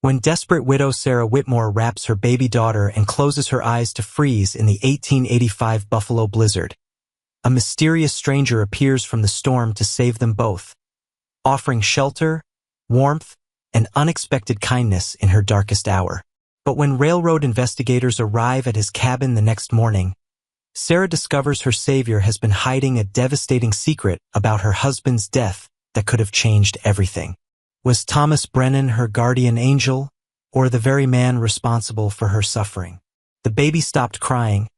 When desperate widow Sarah Whitmore wraps her baby daughter and closes her eyes to freeze in the 1885 Buffalo blizzard, a mysterious stranger appears from the storm to save them both, offering shelter, warmth, and unexpected kindness in her darkest hour. But when railroad investigators arrive at his cabin the next morning, Sarah discovers her savior has been hiding a devastating secret about her husband's death that could have changed everything. Was Thomas Brennan her guardian angel, or the very man responsible for her suffering? The baby stopped crying,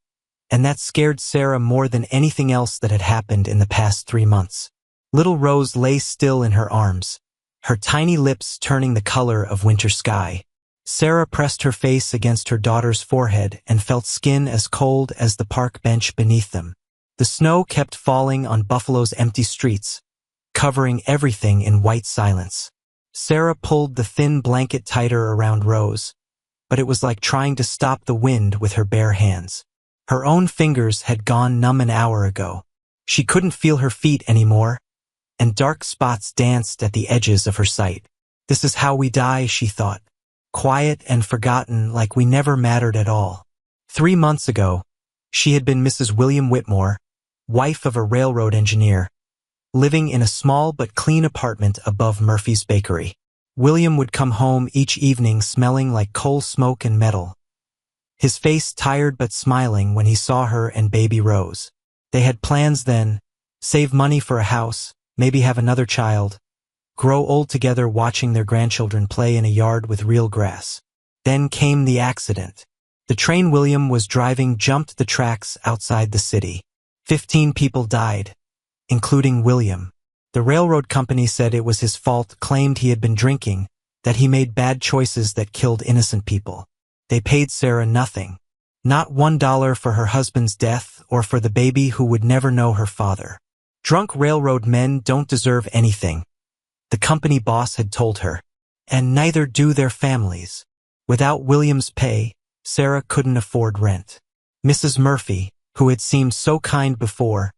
and that scared Sarah more than anything else that had happened in the past 3 months. Little Rose lay still in her arms, her tiny lips turning the color of winter sky. Sarah pressed her face against her daughter's forehead and felt skin as cold as the park bench beneath them. The snow kept falling on Buffalo's empty streets, covering everything in white silence. Sarah pulled the thin blanket tighter around Rose, but it was like trying to stop the wind with her bare hands. Her own fingers had gone numb an hour ago. She couldn't feel her feet anymore, and dark spots danced at the edges of her sight. This is how we die, she thought. Quiet and forgotten, like we never mattered at all. 3 months ago, she had been Mrs. William Whitmore, wife of a railroad engineer, living in a small but clean apartment above Murphy's Bakery. William would come home each evening smelling like coal smoke and metal, his face tired but smiling when he saw her and baby Rose. They had plans then: save money for a house, maybe have another child, grow old together watching their grandchildren play in a yard with real grass. Then came the accident. The train William was driving jumped the tracks outside the city. 15 people died, including William. The railroad company said it was his fault, claimed he had been drinking, that he made bad choices that killed innocent people. They paid Sarah nothing. Not $1 for her husband's death or for the baby who would never know her father. Drunk railroad men don't deserve anything, the company boss had told her, and neither do their families. Without William's pay, Sarah couldn't afford rent. Mrs. Murphy, who had seemed so kind before,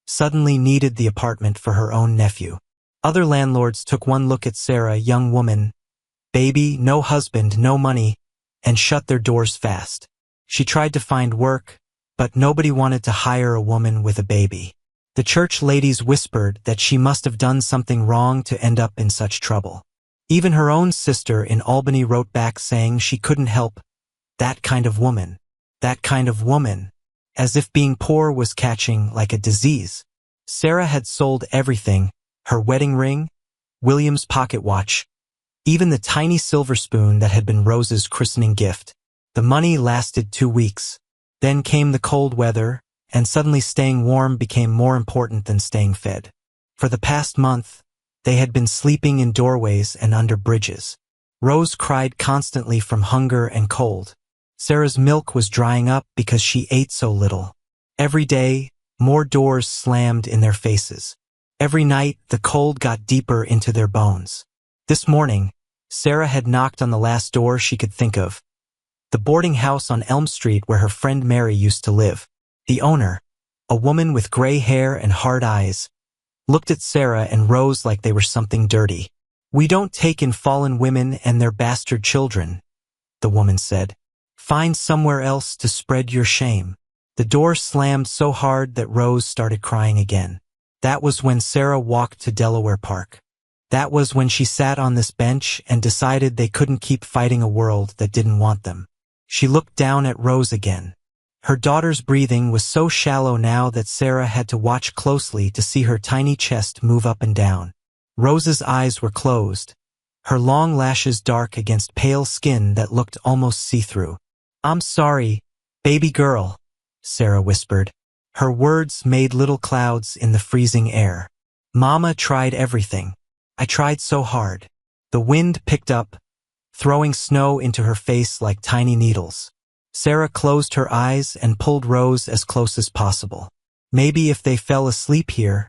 suddenly needed the apartment for her own nephew. Other landlords took one look at Sarah, young woman, baby, no husband, no money, and shut their doors fast. She tried to find work, but nobody wanted to hire a woman with a baby. The church ladies whispered that she must have done something wrong to end up in such trouble. Even her own sister in Albany wrote back saying she couldn't help that kind of woman, as if being poor was catching like a disease. Sarah had sold everything: her wedding ring, William's pocket watch, even the tiny silver spoon that had been Rose's christening gift. The money lasted 2 weeks. Then came the cold weather, and suddenly staying warm became more important than staying fed. For the past month, they had been sleeping in doorways and under bridges. Rose cried constantly from hunger and cold. Sarah's milk was drying up because she ate so little. Every day, more doors slammed in their faces. Every night, the cold got deeper into their bones. This morning, Sarah had knocked on the last door she could think of, the boarding house on Elm Street where her friend Mary used to live. The owner, a woman with gray hair and hard eyes, looked at Sarah and Rose like they were something dirty. "We don't take in fallen women and their bastard children," the woman said. "Find somewhere else to spread your shame." The door slammed so hard that Rose started crying again. That was when Sarah walked to Delaware Park. That was when she sat on this bench and decided they couldn't keep fighting a world that didn't want them. She looked down at Rose again. Her daughter's breathing was so shallow now that Sarah had to watch closely to see her tiny chest move up and down. Rose's eyes were closed, her long lashes dark against pale skin that looked almost see-through. "I'm sorry, baby girl," Sarah whispered. Her words made little clouds in the freezing air. "Mama tried everything. I tried so hard." The wind picked up, throwing snow into her face like tiny needles. Sarah closed her eyes and pulled Rose as close as possible. Maybe if they fell asleep here,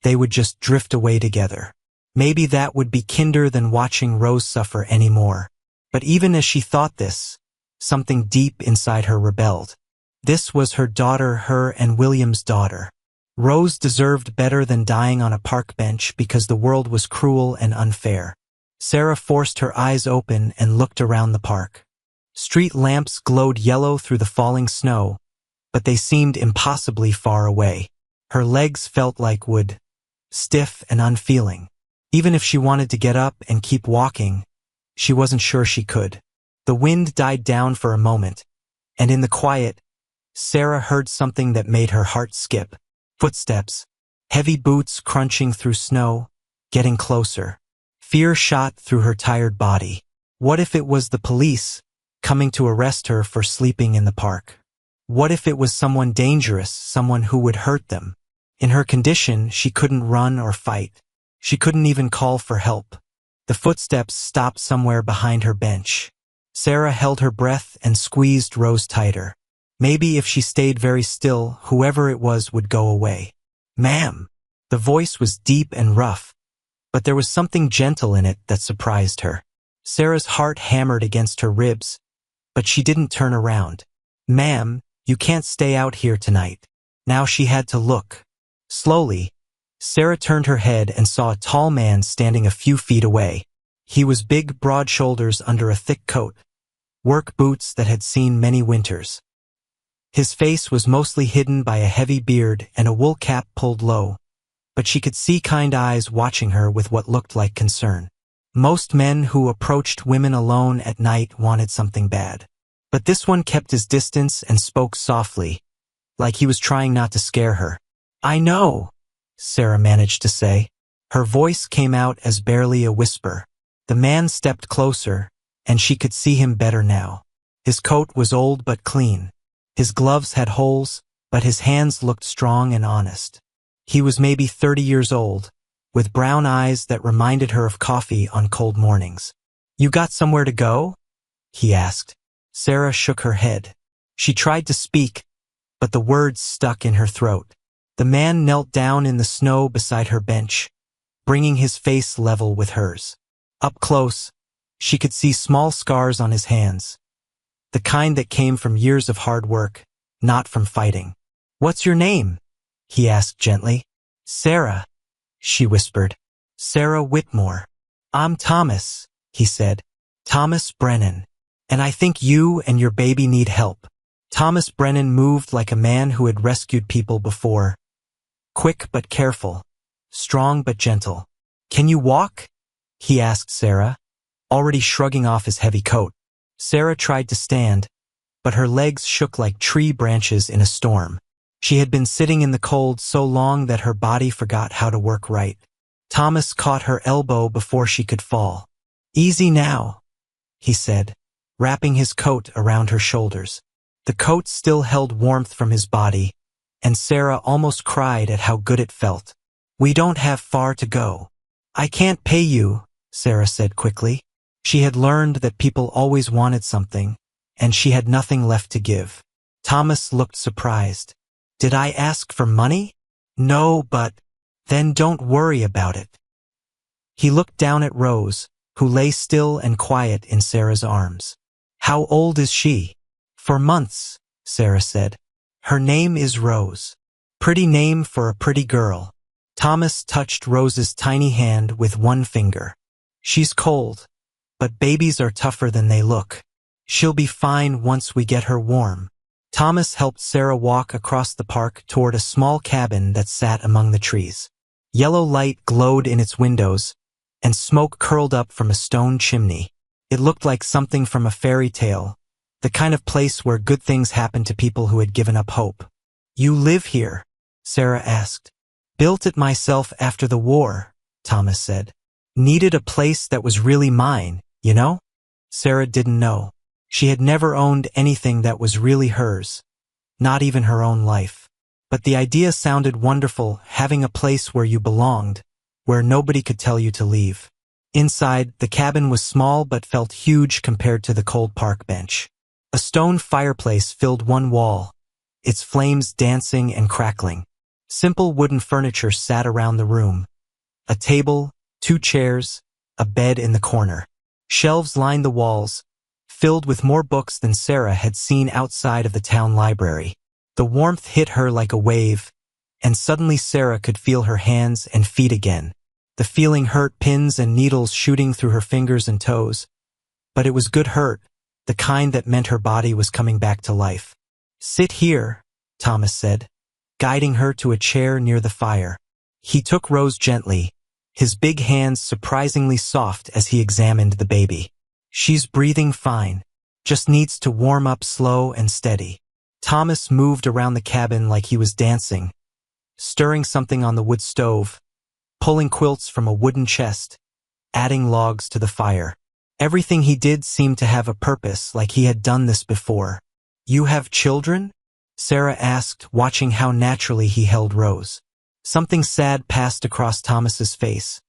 they would just drift away together. Maybe that would be kinder than watching Rose suffer anymore. But even as she thought this, something deep inside her rebelled. This was her daughter, her and William's daughter. Rose deserved better than dying on a park bench because the world was cruel and unfair. Sarah forced her eyes open and looked around the park. Street lamps glowed yellow through the falling snow, but they seemed impossibly far away. Her legs felt like wood, stiff and unfeeling. Even if she wanted to get up and keep walking, she wasn't sure she could. The wind died down for a moment, and in the quiet, Sarah heard something that made her heart skip. Footsteps, heavy boots crunching through snow, getting closer. Fear shot through her tired body. What if it was the police, coming to arrest her for sleeping in the park? What if it was someone dangerous, someone who would hurt them? In her condition, she couldn't run or fight. She couldn't even call for help. The footsteps stopped somewhere behind her bench. Sarah held her breath and squeezed Rose tighter. Maybe if she stayed very still, whoever it was would go away. "Ma'am." The voice was deep and rough, but there was something gentle in it that surprised her. Sarah's heart hammered against her ribs, but she didn't turn around. "Ma'am, you can't stay out here tonight." Now she had to look. Slowly, Sarah turned her head and saw a tall man standing a few feet away. He was big, broad shoulders under a thick coat, work boots that had seen many winters. His face was mostly hidden by a heavy beard and a wool cap pulled low, but she could see kind eyes watching her with what looked like concern. Most men who approached women alone at night wanted something bad. But this one kept his distance and spoke softly, like he was trying not to scare her. "I know," Sarah managed to say. Her voice came out as barely a whisper. The man stepped closer, and she could see him better now. His coat was old but clean. His gloves had holes, but his hands looked strong and honest. He was maybe 30 years old, with brown eyes that reminded her of coffee on cold mornings. "You got somewhere to go?" he asked. Sarah shook her head. She tried to speak, but the words stuck in her throat. The man knelt down in the snow beside her bench, bringing his face level with hers. Up close, she could see small scars on his hands, the kind that came from years of hard work, not from fighting. "What's your name?" he asked gently. "Sarah," she whispered. "Sarah Whitmore." "I'm Thomas," he said. "Thomas Brennan. And I think you and your baby need help." Thomas Brennan moved like a man who had rescued people before. Quick but careful, strong but gentle. "Can you walk?" he asked Sarah, already shrugging off his heavy coat. Sarah tried to stand, but her legs shook like tree branches in a storm. She had been sitting in the cold so long that her body forgot how to work right. Thomas caught her elbow before she could fall. "Easy now," he said, wrapping his coat around her shoulders. The coat still held warmth from his body, and Sarah almost cried at how good it felt. "We don't have far to go." "I can't pay you," Sarah said quickly. She had learned that people always wanted something, and she had nothing left to give. Thomas looked surprised. "Did I ask for money?" "No, but—" "Then don't worry about it." He looked down at Rose, who lay still and quiet in Sarah's arms. "How old is she?" "For months," Sarah said. "Her name is Rose." "Pretty name for a pretty girl." Thomas touched Rose's tiny hand with one finger. "She's cold, but babies are tougher than they look. She'll be fine once we get her warm." Thomas helped Sarah walk across the park toward a small cabin that sat among the trees. Yellow light glowed in its windows, and smoke curled up from a stone chimney. It looked like something from a fairy tale, the kind of place where good things happen to people who had given up hope. "You live here?" Sarah asked. "Built it myself after the war," Thomas said. "Needed a place that was really mine, you know?" Sarah didn't know. She had never owned anything that was really hers, not even her own life. But the idea sounded wonderful, having a place where you belonged, where nobody could tell you to leave. Inside, the cabin was small but felt huge compared to the cold park bench. A stone fireplace filled one wall, its flames dancing and crackling. Simple wooden furniture sat around the room. A table, 2 chairs, a bed in the corner. Shelves lined the walls, filled with more books than Sarah had seen outside of the town library. The warmth hit her like a wave, and suddenly Sarah could feel her hands and feet again. The feeling hurt, pins and needles shooting through her fingers and toes. But it was good hurt, the kind that meant her body was coming back to life. "Sit here," Thomas said, guiding her to a chair near the fire. He took Rose gently, his big hands surprisingly soft as he examined the baby. "She's breathing fine. Just needs to warm up slow and steady." Thomas moved around the cabin like he was dancing, stirring something on the wood stove, pulling quilts from a wooden chest, adding logs to the fire. Everything he did seemed to have a purpose, like he had done this before. "You have children?" Sarah asked, watching how naturally he held Rose. Something sad passed across Thomas's face.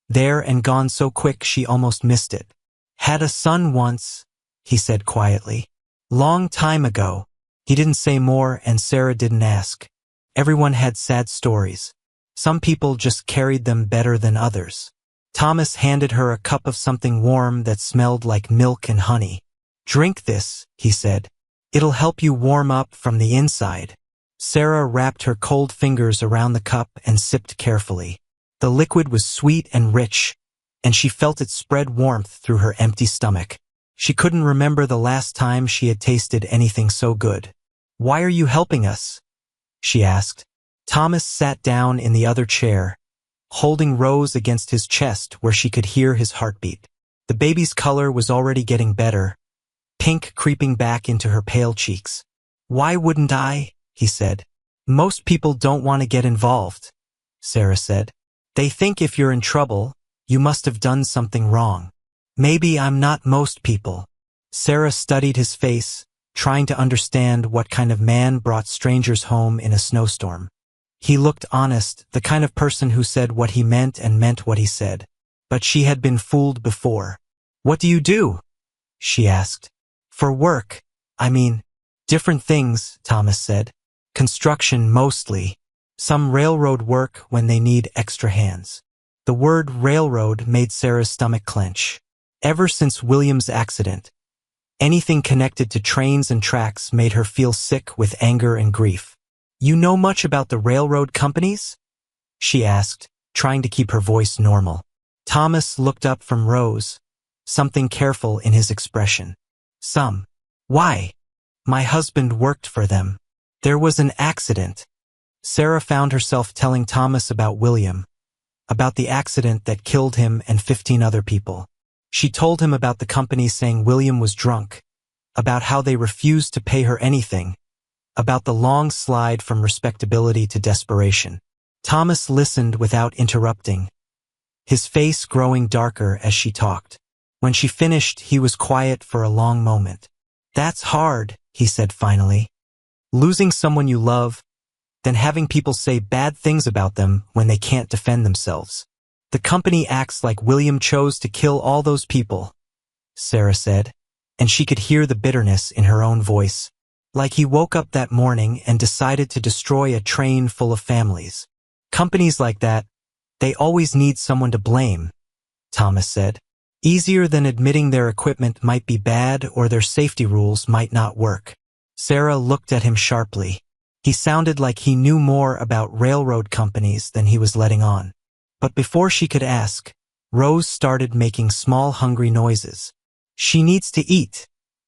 There and gone so quick she almost missed it. "Had a son once," he said quietly. "Long time ago." He didn't say more, and Sarah didn't ask. Everyone had sad stories. Some people just carried them better than others. Thomas handed her a cup of something warm that smelled like milk and honey. "Drink this," he said. "It'll help you warm up from the inside." Sarah wrapped her cold fingers around the cup and sipped carefully. The liquid was sweet and rich, and she felt it spread warmth through her empty stomach. She couldn't remember the last time she had tasted anything so good. "Why are you helping us?" she asked. Thomas sat down in the other chair, holding Rose against his chest where she could hear his heartbeat. The baby's color was already getting better, pink creeping back into her pale cheeks. "Why wouldn't I?" he said. "Most people don't want to get involved," Sarah said. "They think if you're in trouble, you must have done something wrong." "Maybe I'm not most people." Sarah studied his face, trying to understand what kind of man brought strangers home in a snowstorm. He looked honest, the kind of person who said what he meant and meant what he said. But she had been fooled before. "What do you do?" she asked. "For work, I mean." "Different things," Thomas said. "Construction mostly. Some railroad work when they need extra hands." The word railroad made Sarah's stomach clench. Ever since William's accident, anything connected to trains and tracks made her feel sick with anger and grief. "You know much about the railroad companies?" she asked, trying to keep her voice normal. Thomas looked up from Rose, something careful in his expression. "Some." "Why?" "My husband worked for them. There was an accident." Sarah found herself telling Thomas about William, about the accident that killed him and 15 other people. She told him about the company saying William was drunk, about how they refused to pay her anything, about the long slide from respectability to desperation. Thomas listened without interrupting, his face growing darker as she talked. When she finished, he was quiet for a long moment. "That's hard," he said finally. "Losing someone you love, then having people say bad things about them when they can't defend themselves. The company acts like William chose to kill all those people," Sarah said, and she could hear the bitterness in her own voice. "Like he woke up that morning and decided to destroy a train full of families. Companies like that, they always need someone to blame," Thomas said. "Easier than admitting their equipment might be bad or their safety rules might not work." Sarah looked at him sharply. He sounded like he knew more about railroad companies than he was letting on. But before she could ask, Rose started making small hungry noises. "She needs to eat,"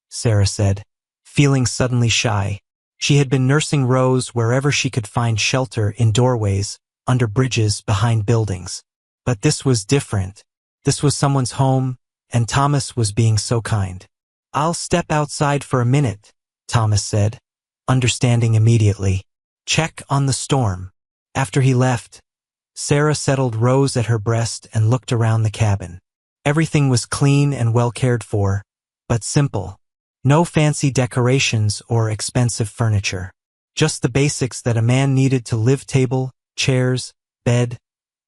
Sarah said, feeling suddenly shy. She had been nursing Rose wherever she could find shelter, in doorways, under bridges, behind buildings. But this was different. This was someone's home, and Thomas was being so kind. "I'll step outside for a minute," Thomas said, understanding immediately. "Check on the storm." After he left, Sarah settled Rose at her breast and looked around the cabin. Everything was clean and well cared for, but simple. No fancy decorations or expensive furniture. Just the basics that a man needed to live: table, chairs, bed,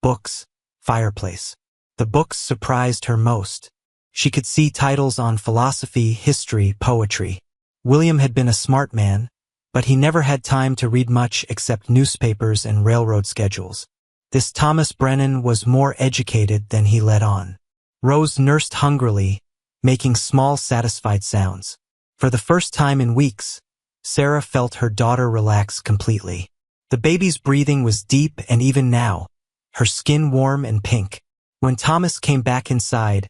books, fireplace. The books surprised her most. She could see titles on philosophy, history, poetry. William had been a smart man, but he never had time to read much except newspapers and railroad schedules. This Thomas Brennan was more educated than he let on. Rose nursed hungrily, making small satisfied sounds. For the first time in weeks, Sarah felt her daughter relax completely. The baby's breathing was deep, and even now, her skin warm and pink. When Thomas came back inside,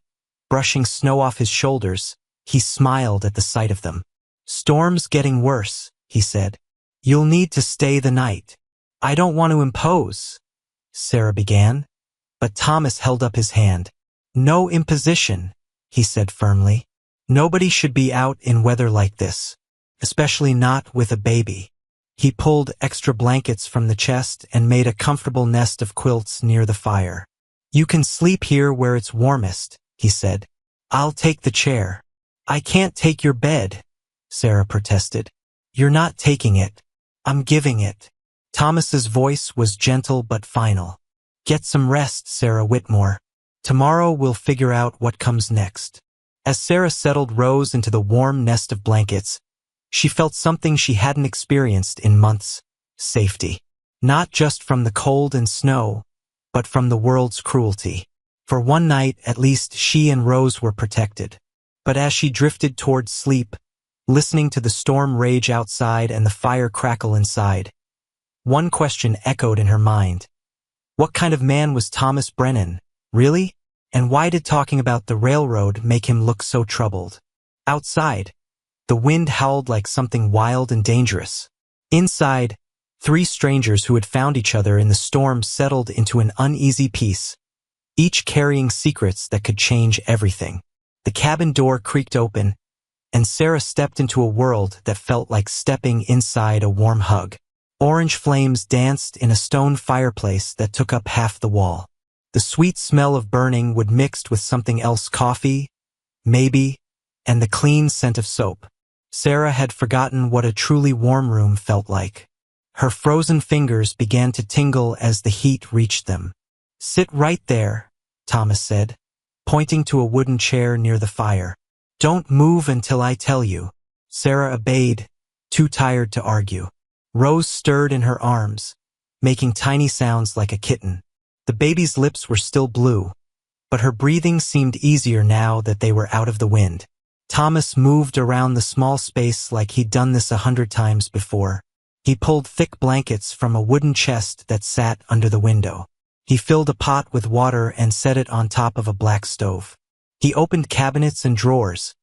brushing snow off his shoulders, he smiled at the sight of them. "Storm's getting worse," he said. "You'll need to stay the night." "I don't want to impose," Sarah began, but Thomas held up his hand. "No imposition," he said firmly. "Nobody should be out in weather like this, especially not with a baby." He pulled extra blankets from the chest and made a comfortable nest of quilts near the fire. "You can sleep here where it's warmest," he said. "I'll take the chair." "I can't take your bed," Sarah protested. "You're not taking it. I'm giving it." Thomas's voice was gentle but final. "Get some rest, Sarah Whitmore. Tomorrow we'll figure out what comes next." As Sarah settled Rose into the warm nest of blankets, she felt something she hadn't experienced in months: safety. Not just from the cold and snow, but from the world's cruelty. For one night, at least, she and Rose were protected. But as she drifted towards sleep, listening to the storm rage outside and the fire crackle inside, one question echoed in her mind. What kind of man was Thomas Brennan, really? And why did talking about the railroad make him look so troubled? Outside, the wind howled like something wild and dangerous. Inside, three strangers who had found each other in the storm settled into an uneasy peace, each carrying secrets that could change everything. The cabin door creaked open, and Sarah stepped into a world that felt like stepping inside a warm hug. Orange flames danced in a stone fireplace that took up half the wall. The sweet smell of burning wood mixed with something else, coffee, maybe, and the clean scent of soap. Sarah had forgotten what a truly warm room felt like. Her frozen fingers began to tingle as the heat reached them. "Sit right there," Thomas said, pointing to a wooden chair near the fire. "Don't move until I tell you." Sarah obeyed, too tired to argue. Rose stirred in her arms, making tiny sounds like a kitten. The baby's lips were still blue, but her breathing seemed easier now that they were out of the wind. Thomas moved around the small space like he'd done this 100 times before. He pulled thick blankets from a wooden chest that sat under the window. He filled a pot with water and set it on top of a black stove. He opened cabinets and drawers,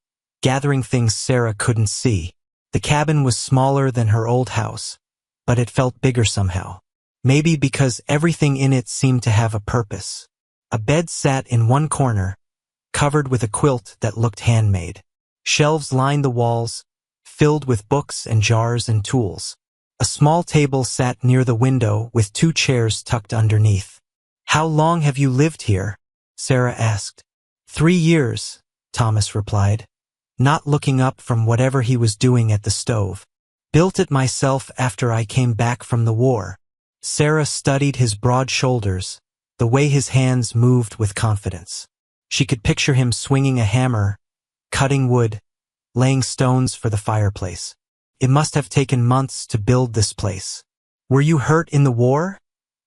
gathering things Sarah couldn't see. The cabin was smaller than her old house, but it felt bigger somehow. Maybe because everything in it seemed to have a purpose. A bed sat in one corner, covered with a quilt that looked handmade. Shelves lined the walls, filled with books and jars and tools. A small table sat near the window with 2 chairs tucked underneath. "How long have you lived here?" Sarah asked. 3 years, Thomas replied, not looking up from whatever he was doing at the stove. "Built it myself after I came back from the war." Sarah studied his broad shoulders, the way his hands moved with confidence. She could picture him swinging a hammer, cutting wood, laying stones for the fireplace. It must have taken months to build this place. "Were you hurt in the war?"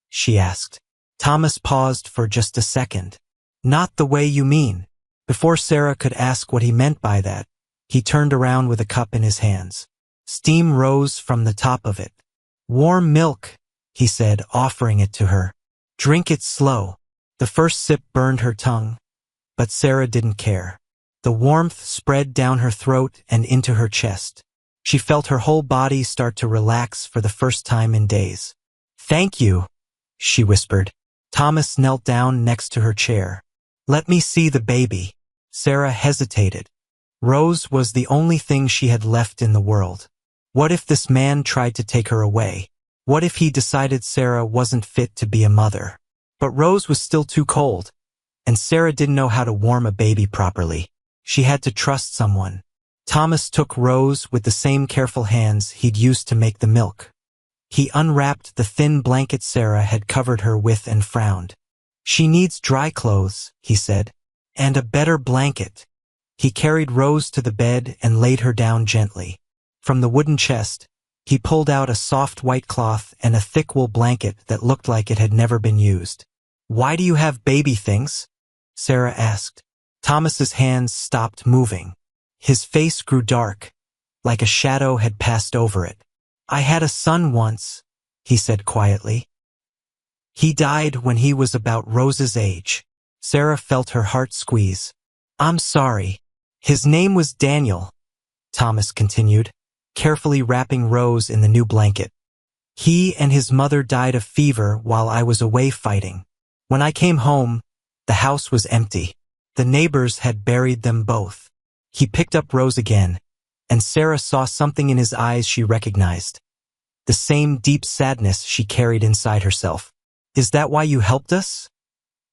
she asked. Thomas paused for just a second. "Not the way you mean." Before Sarah could ask what he meant by that, he turned around with a cup in his hands. Steam rose from the top of it. "Warm milk," he said, offering it to her. "Drink it slow." The first sip burned her tongue, but Sarah didn't care. The warmth spread down her throat and into her chest. She felt her whole body start to relax for the first time in days. "Thank you," she whispered. Thomas knelt down next to her chair. "Let me see the baby." Sarah hesitated. Rose was the only thing she had left in the world. What if this man tried to take her away? What if he decided Sarah wasn't fit to be a mother? But Rose was still too cold, and Sarah didn't know how to warm a baby properly. She had to trust someone. Thomas took Rose with the same careful hands he'd used to make the milk. He unwrapped the thin blanket Sarah had covered her with and frowned. "She needs dry clothes," he said, "and a better blanket." He carried Rose to the bed and laid her down gently. From the wooden chest, he pulled out a soft white cloth and a thick wool blanket that looked like it had never been used. "Why do you have baby things?" Sarah asked. Thomas's hands stopped moving. His face grew dark, like a shadow had passed over it. "I had a son once," he said quietly. He died when he was about Rose's age. Sarah felt her heart squeeze. I'm sorry. His name was Daniel, Thomas continued, carefully wrapping Rose in the new blanket. He and his mother died of fever while I was away fighting. When I came home, the house was empty. The neighbors had buried them both. He picked up Rose again, and Sarah saw something in his eyes she recognized. The same deep sadness she carried inside herself. Is that why you helped us?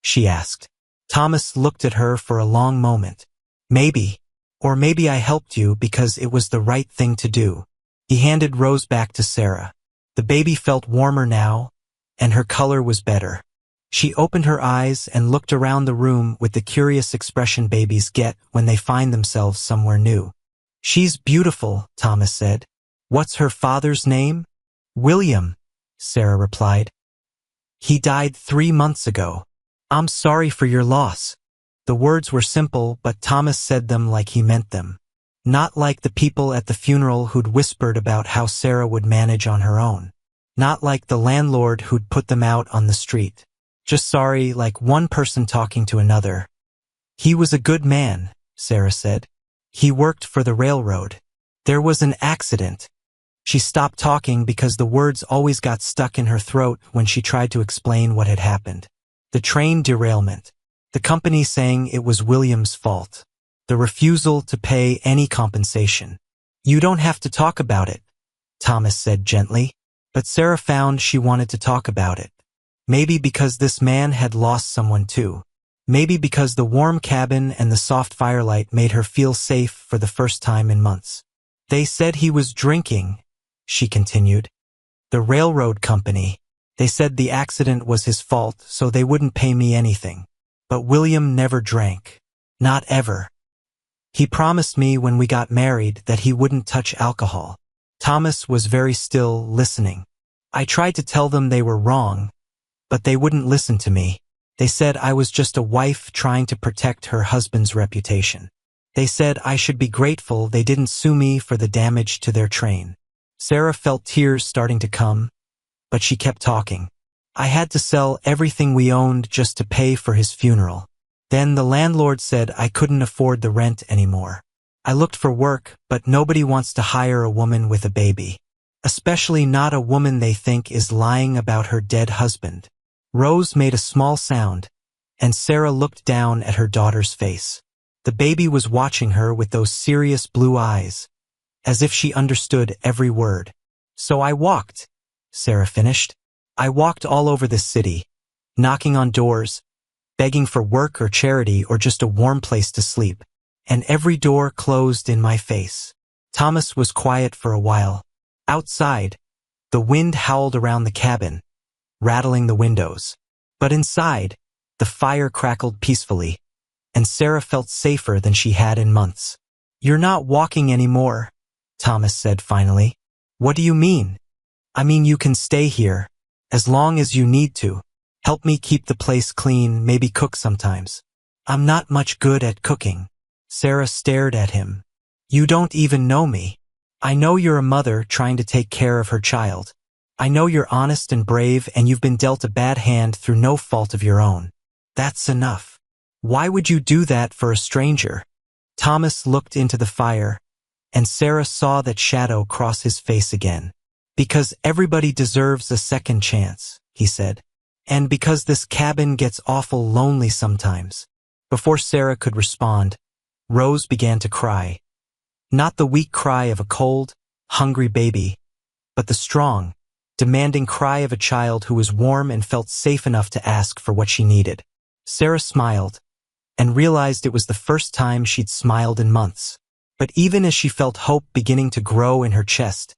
She asked. Thomas looked at her for a long moment. Maybe. Or maybe I helped you because it was the right thing to do. He handed Rose back to Sarah. The baby felt warmer now, and her color was better. She opened her eyes and looked around the room with the curious expression babies get when they find themselves somewhere new. She's beautiful, Thomas said. What's her father's name? William, Sarah replied. He died 3 months ago. I'm sorry for your loss. The words were simple, but Thomas said them like he meant them. Not like the people at the funeral who'd whispered about how Sarah would manage on her own. Not like the landlord who'd put them out on the street. Just sorry, like one person talking to another. He was a good man, Sarah said. He worked for the railroad. There was an accident. She stopped talking because the words always got stuck in her throat when she tried to explain what had happened. The train derailment. The company saying it was William's fault. The refusal to pay any compensation. You don't have to talk about it, Thomas said gently, but Sarah found she wanted to talk about it. Maybe because this man had lost someone too. Maybe because the warm cabin and the soft firelight made her feel safe for the first time in months. They said he was drinking, she continued. The railroad company. They said the accident was his fault, so they wouldn't pay me anything. But William never drank. Not ever. He promised me when we got married that he wouldn't touch alcohol. Thomas was very still, listening. I tried to tell them they were wrong, but they wouldn't listen to me. They said I was just a wife trying to protect her husband's reputation. They said I should be grateful they didn't sue me for the damage to their train. Sarah felt tears starting to come, but she kept talking. I had to sell everything we owned just to pay for his funeral. Then the landlord said I couldn't afford the rent anymore. I looked for work, but nobody wants to hire a woman with a baby. Especially not a woman they think is lying about her dead husband. Rose made a small sound, and Sarah looked down at her daughter's face. The baby was watching her with those serious blue eyes, as if she understood every word. So I walked, Sarah finished. I walked all over the city, knocking on doors, begging for work or charity or just a warm place to sleep, and every door closed in my face. Thomas was quiet for a while. Outside, the wind howled around the cabin, rattling the windows. But inside, the fire crackled peacefully, and Sarah felt safer than she had in months. You're not walking anymore, Thomas said finally. What do you mean? I mean you can stay here, as long as you need to. Help me keep the place clean, maybe cook sometimes. I'm not much good at cooking. Sarah stared at him. You don't even know me. I know you're a mother trying to take care of her child. I know you're honest and brave and you've been dealt a bad hand through no fault of your own. That's enough. Why would you do that for a stranger? Thomas looked into the fire, and Sarah saw that shadow cross his face again. Because everybody deserves a second chance, he said. And because this cabin gets awful lonely sometimes. Before Sarah could respond, Rose began to cry. Not the weak cry of a cold, hungry baby, but the strong, demanding cry of a child who was warm and felt safe enough to ask for what she needed. Sarah smiled, and realized it was the first time she'd smiled in months. But even as she felt hope beginning to grow in her chest,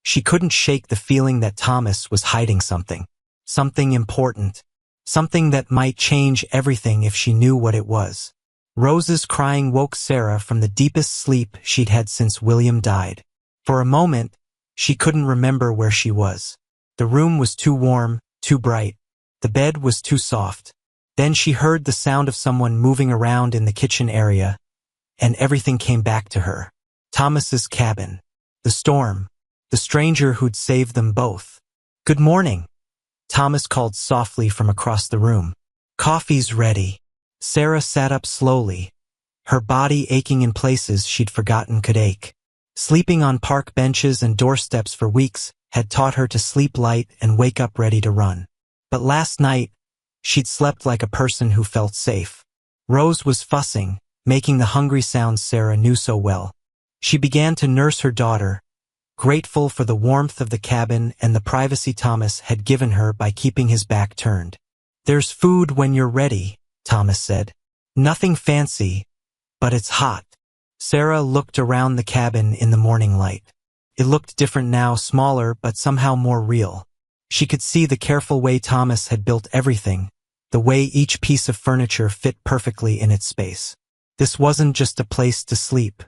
she couldn't shake the feeling that Thomas was hiding something. Something important. Something that might change everything if she knew what it was. Rose's crying woke Sarah from the deepest sleep she'd had since William died. For a moment, she couldn't remember where she was. The room was too warm, too bright. The bed was too soft. Then she heard the sound of someone moving around in the kitchen area, and everything came back to her. Thomas's cabin. The storm. The stranger who'd saved them both. Good morning, Thomas called softly from across the room. "Coffee's ready." Sarah sat up slowly, her body aching in places she'd forgotten could ache. Sleeping on park benches and doorsteps for weeks had taught her to sleep light and wake up ready to run. But last night, she'd slept like a person who felt safe. Rose was fussing, making the hungry sounds Sarah knew so well. She began to nurse her daughter, grateful for the warmth of the cabin and the privacy Thomas had given her by keeping his back turned. "There's food when you're ready," Thomas said. "Nothing fancy, but it's hot." Sarah looked around the cabin in the morning light. It looked different now, smaller but somehow more real. She could see the careful way Thomas had built everything, the way each piece of furniture fit perfectly in its space. This wasn't just a place to sleep.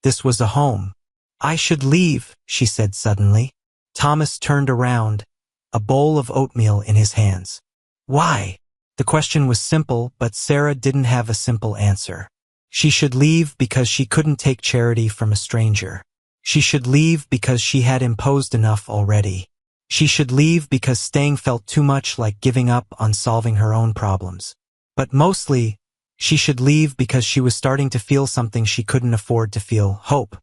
This was a home. "I should leave," she said suddenly. Thomas turned around, a bowl of oatmeal in his hands. "Why?" The question was simple, but Sarah didn't have a simple answer. She should leave because she couldn't take charity from a stranger. She should leave because she had imposed enough already. She should leave because staying felt too much like giving up on solving her own problems. But mostly, she should leave because she was starting to feel something she couldn't afford to feel: hope.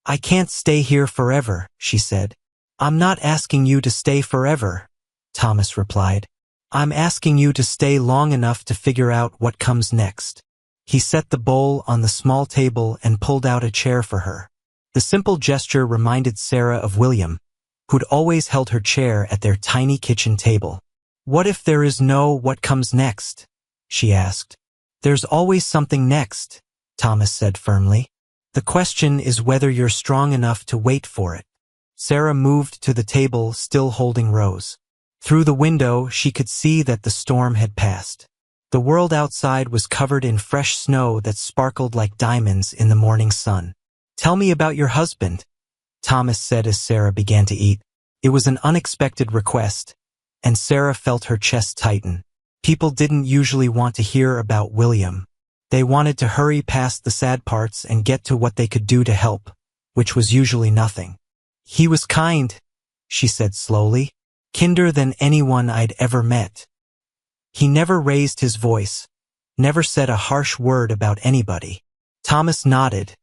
"I can't stay here forever," she said. "I'm not asking you to stay forever," Thomas replied. "I'm asking you to stay long enough to figure out what comes next." He set the bowl on the small table and pulled out a chair for her. The simple gesture reminded Sarah of William, who'd always held her chair at their tiny kitchen table. "What if there is no what comes next?" she asked. "There's always something next," Thomas said firmly. "The question is whether you're strong enough to wait for it." Sarah moved to the table, still holding Rose. Through the window, she could see that the storm had passed. The world outside was covered in fresh snow that sparkled like diamonds in the morning sun. "Tell me about your husband," Thomas said as Sarah began to eat. It was an unexpected request, and Sarah felt her chest tighten. People didn't usually want to hear about William. They wanted to hurry past the sad parts and get to what they could do to help, which was usually nothing. "He was kind," she said slowly. "Kinder than anyone I'd ever met. He never raised his voice, never said a harsh word about anybody." Thomas nodded,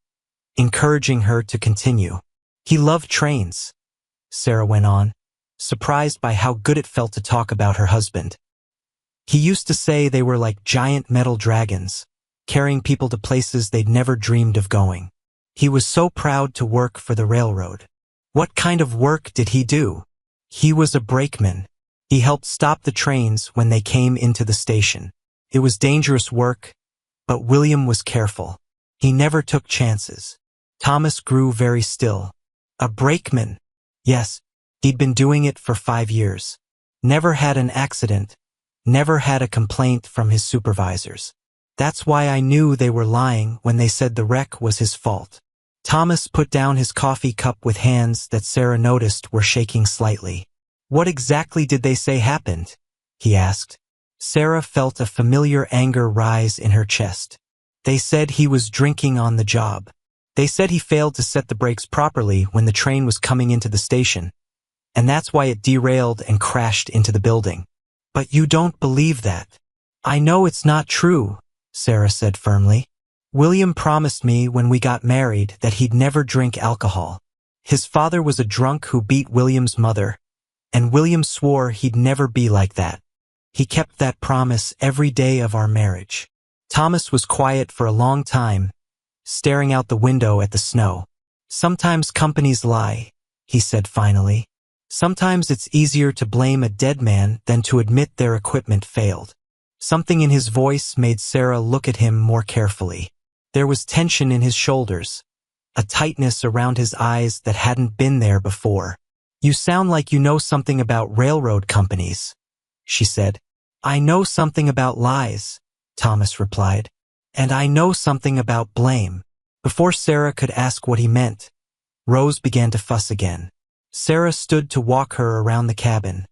encouraging her to continue. "He loved trains," Sarah went on, surprised by how good it felt to talk about her husband. "He used to say they were like giant metal dragons, carrying people to places they'd never dreamed of going. He was so proud to work for the railroad." "What kind of work did he do?" "He was a brakeman. He helped stop the trains when they came into the station. It was dangerous work, but William was careful. He never took chances." Thomas grew very still. "A brakeman?" "Yes, he'd been doing it for 5 years. Never had an accident, never had a complaint from his supervisors. That's why I knew they were lying when they said the wreck was his fault." Thomas put down his coffee cup with hands that Sarah noticed were shaking slightly. "What exactly did they say happened?" he asked. Sarah felt a familiar anger rise in her chest. "They said he was drinking on the job. They said he failed to set the brakes properly when the train was coming into the station, and that's why it derailed and crashed into the building." "But you don't believe that." "I know it's not true," Sarah said firmly. "William promised me when we got married that he'd never drink alcohol. His father was a drunk who beat William's mother, and William swore he'd never be like that. He kept that promise every day of our marriage." Thomas was quiet for a long time, staring out the window at the snow. "Sometimes companies lie," he said finally. "Sometimes it's easier to blame a dead man than to admit their equipment failed." Something in his voice made Sarah look at him more carefully. There was tension in his shoulders, a tightness around his eyes that hadn't been there before. "You sound like you know something about railroad companies," she said. "I know something about lies," Thomas replied. "And I know something about blame." Before Sarah could ask what he meant, Rose began to fuss again. Sarah stood to walk her around the cabin,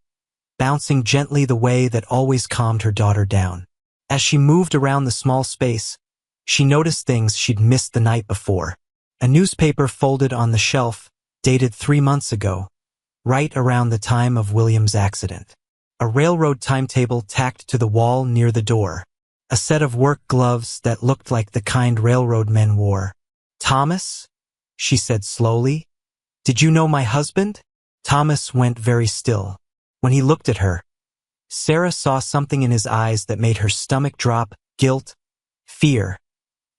bouncing gently the way that always calmed her daughter down. As she moved around the small space, she noticed things she'd missed the night before. A newspaper folded on the shelf, dated 3 months ago, right around the time of William's accident. a railroad timetable tacked to the wall near the door, a set of work gloves that looked like the kind railroad men wore. "Thomas?" she said slowly. "Did you know my husband?" Thomas went very still. When he looked at her, Sarah saw something in his eyes that made her stomach drop: guilt, fear,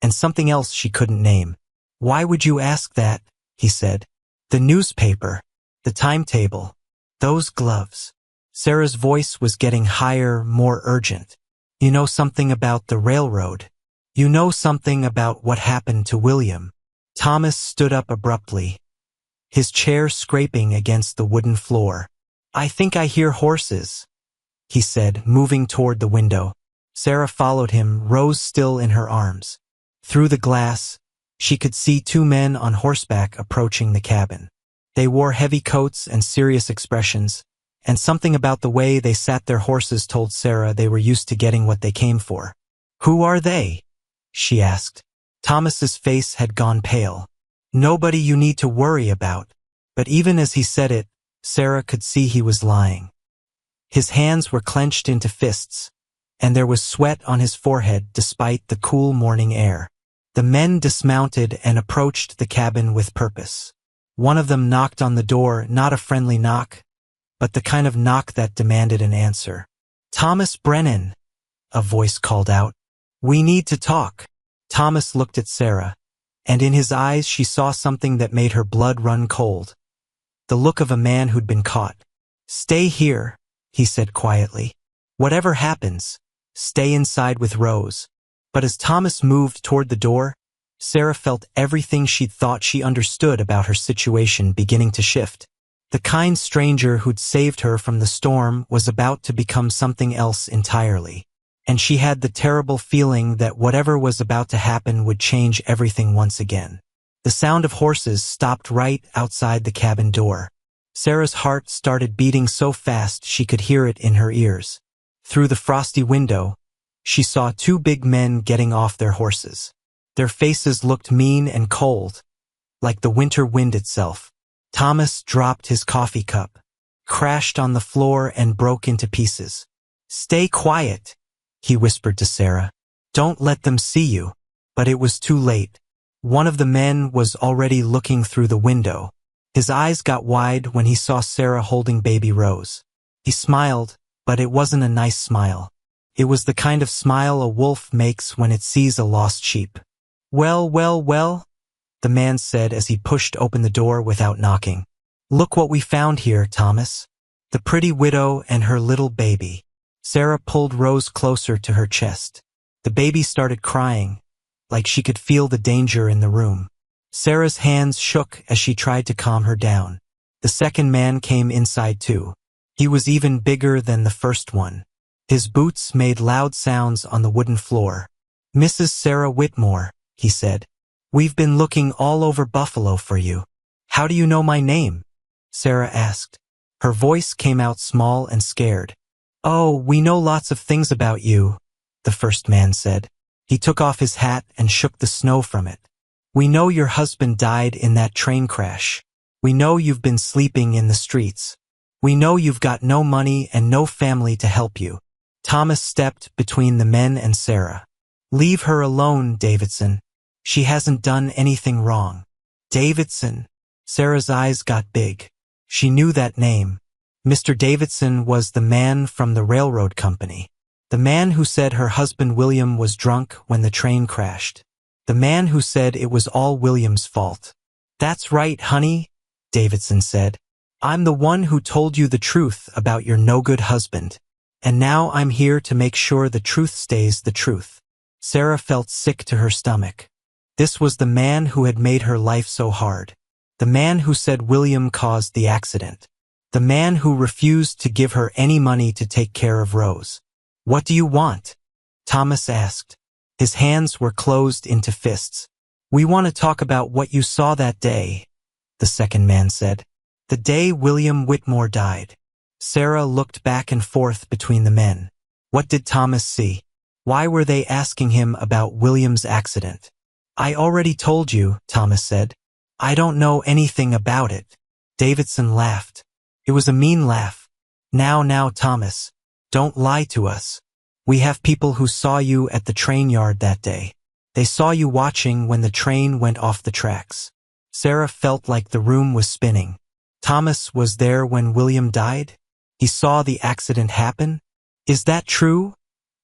and something else she couldn't name. "Why would you ask that?" he said. "The newspaper, the timetable, those gloves." Sarah's voice was getting higher, more urgent. "You know something about the railroad. You know something about what happened to William." Thomas stood up abruptly, his chair scraping against the wooden floor. "I think I hear horses," he said, moving toward the window. Sarah followed him, Rose still in her arms. Through the glass, she could see two men on horseback approaching the cabin. They wore heavy coats and serious expressions, and something about the way they sat their horses told Sarah they were used to getting what they came for. "Who are they?" she asked. Thomas's face had gone pale. "Nobody you need to worry about." But even as he said it, Sarah could see he was lying. His hands were clenched into fists, and there was sweat on his forehead despite the cool morning air. The men dismounted and approached the cabin with purpose. One of them knocked on the door, not a friendly knock, but the kind of knock that demanded an answer. "Thomas Brennan," a voice called out. "We need to talk." Thomas looked at Sarah, and in his eyes she saw something that made her blood run cold. The look of a man who'd been caught. "Stay here," he said quietly. "Whatever happens, stay inside with Rose." But as Thomas moved toward the door, Sarah felt everything she'd thought she understood about her situation beginning to shift. The kind stranger who'd saved her from the storm was about to become something else entirely. And she had the terrible feeling that whatever was about to happen would change everything once again. The sound of horses stopped right outside the cabin door. Sarah's heart started beating so fast she could hear it in her ears. Through the frosty window, she saw two big men getting off their horses. Their faces looked mean and cold, like the winter wind itself. Thomas dropped his coffee cup, crashed on the floor, and broke into pieces. "Stay quiet," he whispered to Sarah. "Don't let them see you." But it was too late. One of the men was already looking through the window. His eyes got wide when he saw Sarah holding baby Rose. He smiled, but it wasn't a nice smile. It was the kind of smile a wolf makes when it sees a lost sheep. "Well, well, well," the man said as he pushed open the door without knocking. "Look what we found here, Thomas. The pretty widow and her little baby." Sarah pulled Rose closer to her chest. The baby started crying, like she could feel the danger in the room. Sarah's hands shook as she tried to calm her down. The second man came inside too. He was even bigger than the first one. His boots made loud sounds on the wooden floor. "Mrs. Sarah Whitmore," he said. "We've been looking all over Buffalo for you." "How do you know my name?" Sarah asked. Her voice came out small and scared. "Oh, we know lots of things about you," the first man said. He took off his hat and shook the snow from it. "We know your husband died in that train crash. We know you've been sleeping in the streets. We know you've got no money and no family to help you." Thomas stepped between the men and Sarah. "Leave her alone, Davidson. She hasn't done anything wrong." "Davidson?" Sarah's eyes got big. She knew that name. Mr. Davidson was the man from the railroad company. The man who said her husband William was drunk when the train crashed. The man who said it was all William's fault. "That's right, honey," Davidson said. "I'm the one who told you the truth about your no-good husband. And now I'm here to make sure the truth stays the truth." Sarah felt sick to her stomach. This was the man who had made her life so hard. The man who said William caused the accident. The man who refused to give her any money to take care of Rose. "What do you want?" Thomas asked. His hands were closed into fists. "We want to talk about what you saw that day," the second man said. "The day William Whitmore died." Sarah looked back and forth between the men. What did Thomas see? Why were they asking him about William's accident? "I already told you," Thomas said. "I don't know anything about it." Davidson laughed. It was a mean laugh. Now, Thomas, Don't lie to us. We have people who saw you at the train yard that day. They saw you watching when the train went off the tracks. Sarah felt like the room was spinning. Thomas was there when William died? He saw the accident happen? Is that true?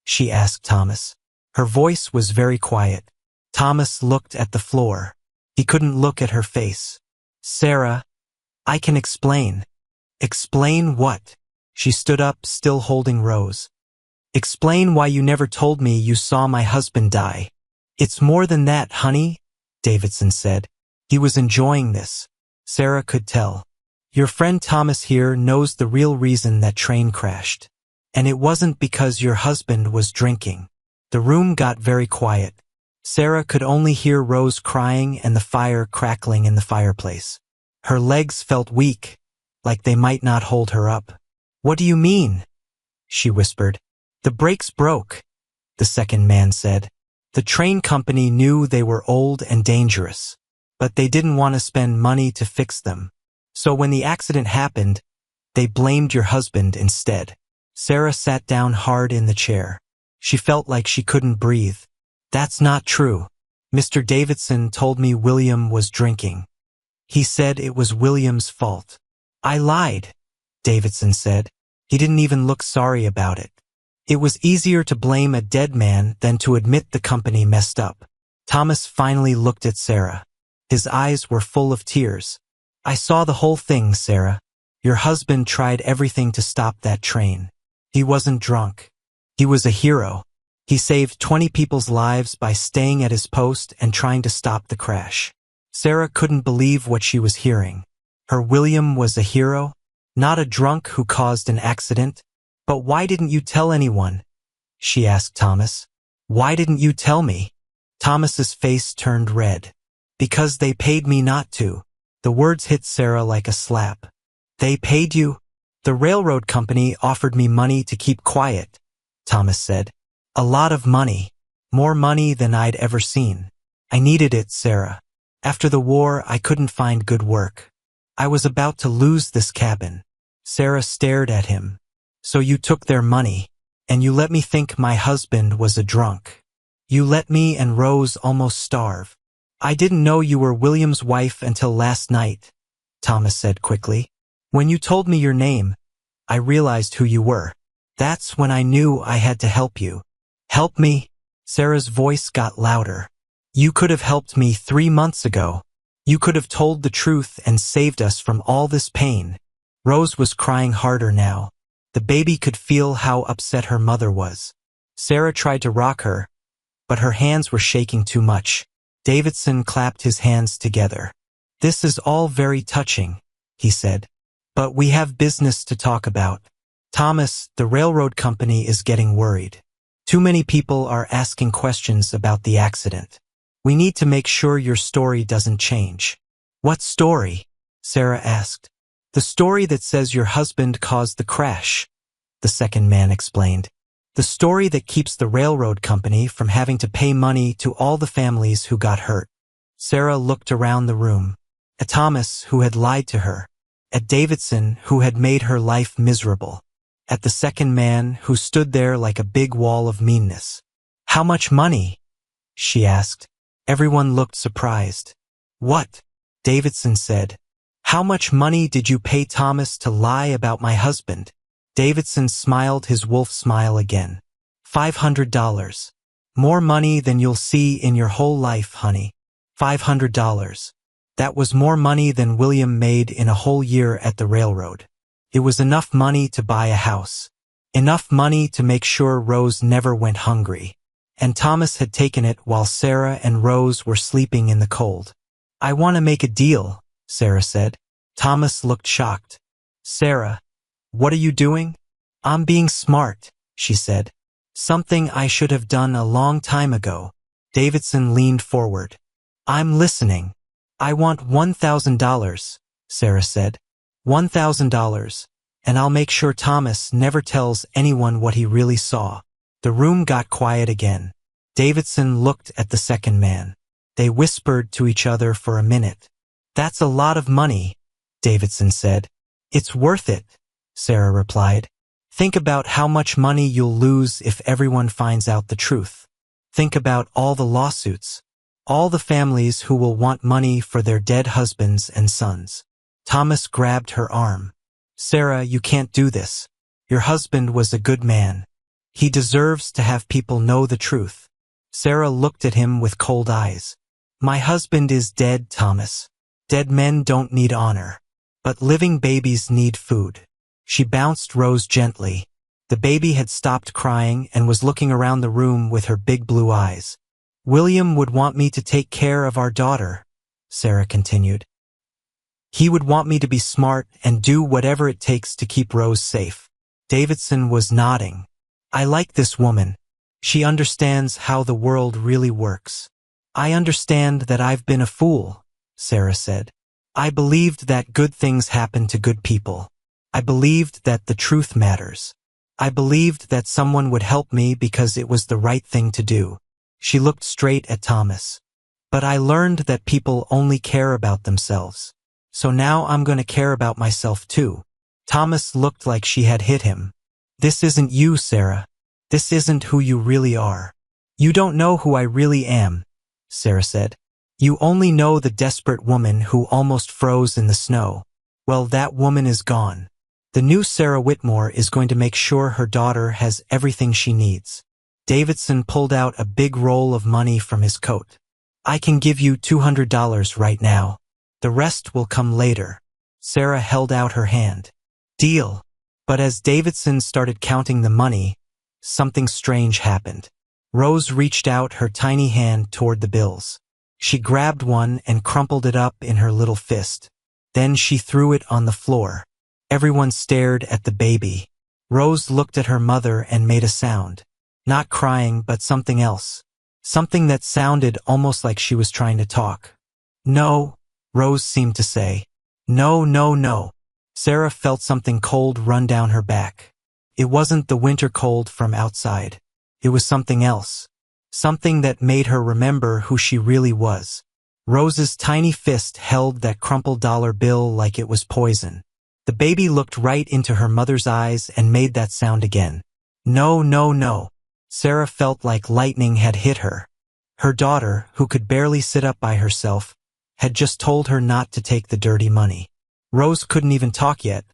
She asked Thomas. Her voice was very quiet. Thomas looked at the floor. He couldn't look at her face. Sarah, I can explain. Explain what? She stood up, still holding Rose. Explain why you never told me you saw my husband die. It's more than that, honey, Davidson said. He was enjoying this. Sarah could tell. Your friend Thomas here knows the real reason that train crashed. And it wasn't because your husband was drinking. The room got very quiet. Sarah could only hear Rose crying and the fire crackling in the fireplace. Her legs felt weak, like they might not hold her up. What do you mean? She whispered. The brakes broke, the second man said. The train company knew they were old and dangerous, but they didn't want to spend money to fix them. So when the accident happened, they blamed your husband instead. Sarah sat down hard in the chair. She felt like she couldn't breathe. That's not true. Mr. Davidson told me William was drinking. He said it was William's fault. I lied, Davidson said. He didn't even look sorry about it. It was easier to blame a dead man than to admit the company messed up. Thomas finally looked at Sarah. His eyes were full of tears. I saw the whole thing, Sarah. Your husband tried everything to stop that train. He wasn't drunk. He was a hero. He saved 20 people's lives by staying at his post and trying to stop the crash. Sarah couldn't believe what she was hearing. Her William was a hero, not a drunk who caused an accident. But why didn't you tell anyone? She asked Thomas. Why didn't you tell me? Thomas's face turned red. Because they paid me not to. The words hit Sarah like a slap. They paid you? The railroad company offered me money to keep quiet, Thomas said. A lot of money. More money than I'd ever seen. I needed it, Sarah. After the war, I couldn't find good work. I was about to lose this cabin. Sarah stared at him. So you took their money, and you let me think my husband was a drunk. You let me and Rose almost starve. I didn't know you were William's wife until last night, Thomas said quickly. When you told me your name, I realized who you were. That's when I knew I had to help you. Help me? Sarah's voice got louder. You could have helped me 3 months ago. You could have told the truth and saved us from all this pain. Rose was crying harder now. The baby could feel how upset her mother was. Sarah tried to rock her, but her hands were shaking too much. Davidson clapped his hands together. This is all very touching, he said. But we have business to talk about. Thomas, the railroad company is getting worried. Too many people are asking questions about the accident. We need to make sure your story doesn't change. What story? Sarah asked. The story that says your husband caused the crash, the second man explained. The story that keeps the railroad company from having to pay money to all the families who got hurt. Sarah looked around the room. At Thomas, who had lied to her. At Davidson, who had made her life miserable. At the second man, who stood there like a big wall of meanness. How much money? She asked. Everyone looked surprised. What? Davidson said. How much money did you pay Thomas to lie about my husband? Davidson smiled his wolf smile again. $500. More money than you'll see in your whole life, honey. $500. That was more money than William made in a whole year at the railroad. It was enough money to buy a house. Enough money to make sure Rose never went hungry. And Thomas had taken it while Sarah and Rose were sleeping in the cold. I want to make a deal, Sarah said. Thomas looked shocked. Sarah, what are you doing? I'm being smart, she said. Something I should have done a long time ago. Davidson leaned forward. I'm listening. I want $1,000, Sarah said. $1,000, and I'll make sure Thomas never tells anyone what he really saw. The room got quiet again. Davidson looked at the second man. They whispered to each other for a minute. That's a lot of money, Davidson said. It's worth it, Sarah replied. Think about how much money you'll lose if everyone finds out the truth. Think about all the lawsuits. All the families who will want money for their dead husbands and sons. Thomas grabbed her arm. Sarah, you can't do this. Your husband was a good man. He deserves to have people know the truth. Sarah looked at him with cold eyes. My husband is dead, Thomas. Dead men don't need honor. But living babies need food. She bounced Rose gently. The baby had stopped crying and was looking around the room with her big blue eyes. William would want me to take care of our daughter, Sarah continued. He would want me to be smart and do whatever it takes to keep Rose safe. Davidson was nodding. I like this woman. She understands how the world really works. I understand that I've been a fool, Sarah said. I believed that good things happen to good people. I believed that the truth matters. I believed that someone would help me because it was the right thing to do. She looked straight at Thomas. But I learned that people only care about themselves. So now I'm going to care about myself too. Thomas looked like she had hit him. This isn't you, Sarah. This isn't who you really are. You don't know who I really am, Sarah said. You only know the desperate woman who almost froze in the snow. Well, that woman is gone. The new Sarah Whitmore is going to make sure her daughter has everything she needs. Davidson pulled out a big roll of money from his coat. I can give you $200 right now. The rest will come later. Sarah held out her hand. Deal. But as Davidson started counting the money, something strange happened. Rose reached out her tiny hand toward the bills. She grabbed one and crumpled it up in her little fist. Then she threw it on the floor. Everyone stared at the baby. Rose looked at her mother and made a sound. Not crying, but something else. Something that sounded almost like she was trying to talk. No, Rose seemed to say. No, no, no. Sarah felt something cold run down her back. It wasn't the winter cold from outside. It was something else. Something that made her remember who she really was. Rose's tiny fist held that crumpled dollar bill like it was poison. The baby looked right into her mother's eyes and made that sound again. No, no, no. Sarah felt like lightning had hit her. Her daughter, who could barely sit up by herself, had just told her not to take the dirty money. Rose couldn't even talk yet,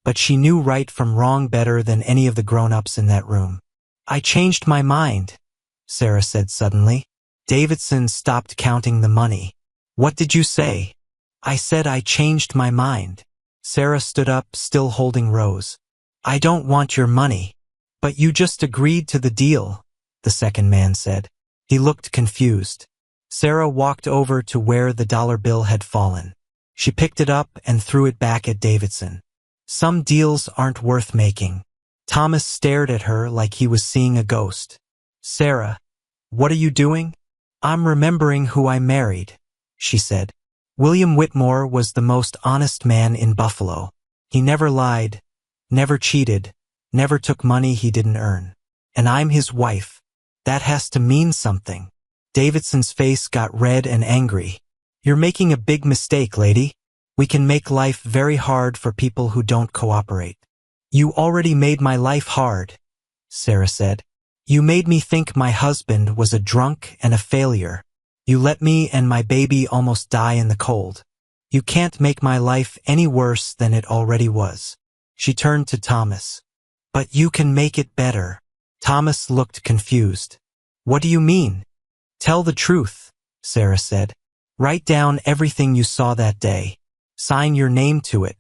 but she knew right from wrong better than any of the grown-ups in that room. I changed my mind, Sarah said suddenly. Davidson stopped counting the money. What did you say? I said I changed my mind. Sarah stood up, still holding Rose. I don't want your money. But you just agreed to the deal, the second man said. He looked confused. Sarah walked over to where the dollar bill had fallen. She picked it up and threw it back at Davidson. Some deals aren't worth making. Thomas stared at her like he was seeing a ghost. Sarah, what are you doing? I'm remembering who I married, she said. William Whitmore was the most honest man in Buffalo. He never lied, never cheated, never took money he didn't earn. And I'm his wife. That has to mean something. Davidson's face got red and angry. You're making a big mistake, lady. We can make life very hard for people who don't cooperate. You already made my life hard, Sarah said. You made me think my husband was a drunk and a failure. You let me and my baby almost die in the cold. You can't make my life any worse than it already was. She turned to Thomas. But you can make it better. Thomas looked confused. What do you mean? Tell the truth, Sarah said. Write down everything you saw that day. Sign your name to it.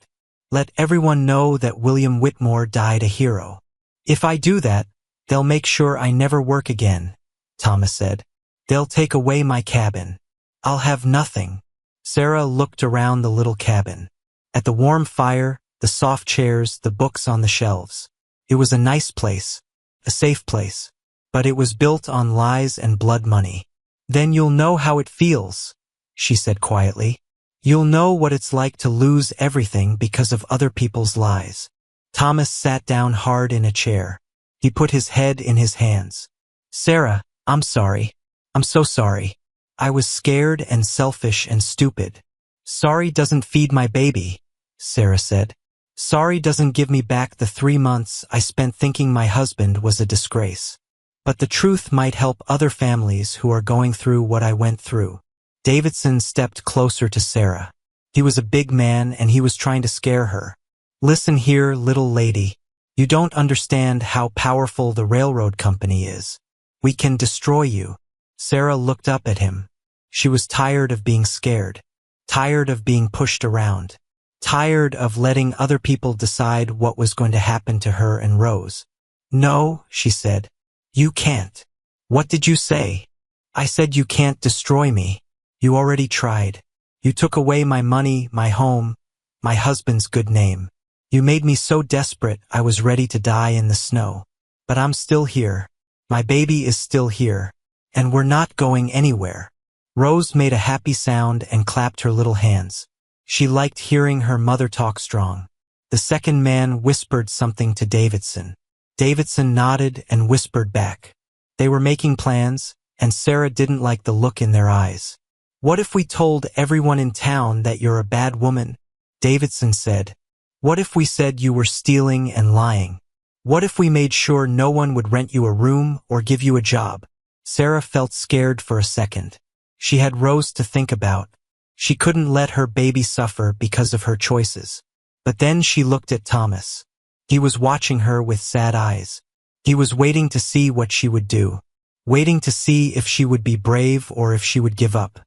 Let everyone know that William Whitmore died a hero. If I do that, they'll make sure I never work again, Thomas said. They'll take away my cabin. I'll have nothing. Sarah looked around the little cabin. At the warm fire, the soft chairs, the books on the shelves. It was a nice place, a safe place, but it was built on lies and blood money. Then you'll know how it feels, she said quietly. You'll know what it's like to lose everything because of other people's lies. Thomas sat down hard in a chair. He put his head in his hands. Sarah, I'm sorry. I'm so sorry. I was scared and selfish and stupid. Sorry doesn't feed my baby, Sarah said. Sorry doesn't give me back the 3 months I spent thinking my husband was a disgrace. But the truth might help other families who are going through what I went through. Davidson stepped closer to Sarah. He was a big man and he was trying to scare her. Listen here, little lady. You don't understand how powerful the railroad company is. We can destroy you. Sarah looked up at him. She was tired of being scared, tired of being pushed around, tired of letting other people decide what was going to happen to her and Rose. No, she said. You can't. What did you say? I said you can't destroy me. You already tried. You took away my money, my home, my husband's good name. You made me so desperate I was ready to die in the snow. But I'm still here. My baby is still here. And we're not going anywhere. Rose made a happy sound and clapped her little hands. She liked hearing her mother talk strong. The second man whispered something to Davidson. Davidson nodded and whispered back. They were making plans, and Sarah didn't like the look in their eyes. What if we told everyone in town that you're a bad woman? Davidson said. What if we said you were stealing and lying? What if we made sure no one would rent you a room or give you a job? Sarah felt scared for a second. She had Rose to think about. She couldn't let her baby suffer because of her choices. But then she looked at Thomas. He was watching her with sad eyes. He was waiting to see what she would do, waiting to see if she would be brave or if she would give up.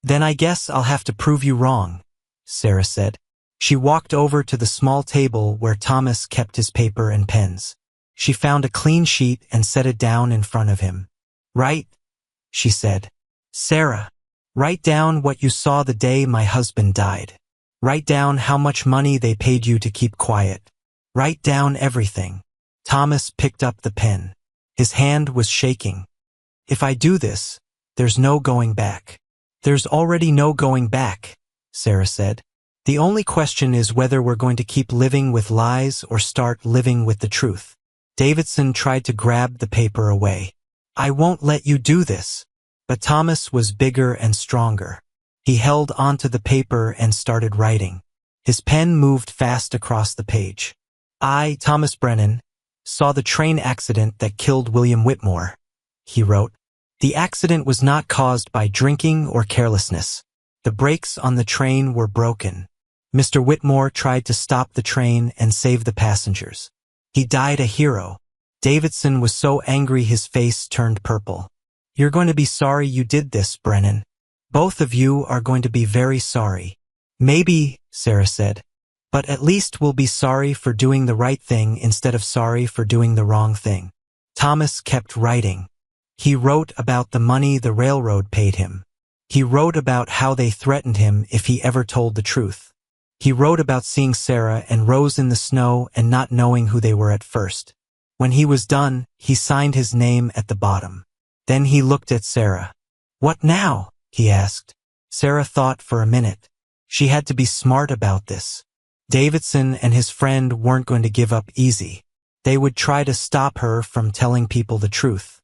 Then I guess I'll have to prove you wrong, Sarah said. She walked over to the small table where Thomas kept his paper and pens. She found a clean sheet and set it down in front of him. Write, she said. Sarah, write down what you saw the day my husband died. Write down how much money they paid you to keep quiet. Write down everything. Thomas picked up the pen. His hand was shaking. If I do this, there's no going back. There's already no going back, Sarah said. The only question is whether we're going to keep living with lies or start living with the truth. Davidson tried to grab the paper away. I won't let you do this. But Thomas was bigger and stronger. He held onto the paper and started writing. His pen moved fast across the page. I, Thomas Brennan, saw the train accident that killed William Whitmore, he wrote. The accident was not caused by drinking or carelessness. The brakes on the train were broken. Mr. Whitmore tried to stop the train and save the passengers. He died a hero. Davidson was so angry his face turned purple. You're going to be sorry you did this, Brennan. Both of you are going to be very sorry. Maybe, Sarah said. But at least we'll be sorry for doing the right thing instead of sorry for doing the wrong thing. Thomas kept writing. He wrote about the money the railroad paid him. He wrote about how they threatened him if he ever told the truth. He wrote about seeing Sarah and Rose in the snow and not knowing who they were at first. When he was done, he signed his name at the bottom. Then he looked at Sarah. What now? He asked. Sarah thought for a minute. She had to be smart about this. Davidson and his friend weren't going to give up easy. They would try to stop her from telling people the truth.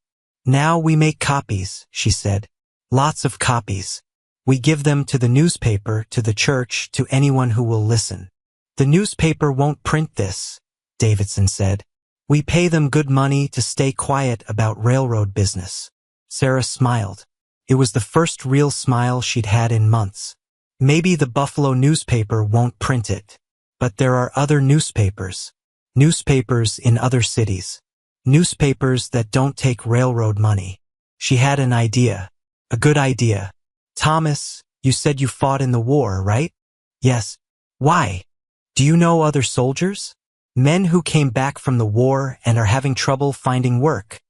Now we make copies, she said. Lots of copies. We give them to the newspaper, to the church, to anyone who will listen. The newspaper won't print this, Davidson said. We pay them good money to stay quiet about railroad business. Sarah smiled. It was the first real smile she'd had in months. Maybe the Buffalo newspaper won't print it. But there are other newspapers. Newspapers in other cities. Newspapers that don't take railroad money. She had an idea. A good idea. Thomas, you said you fought in the war, right? Yes. Why? Do you know other soldiers? Men who came back from the war and are having trouble finding work.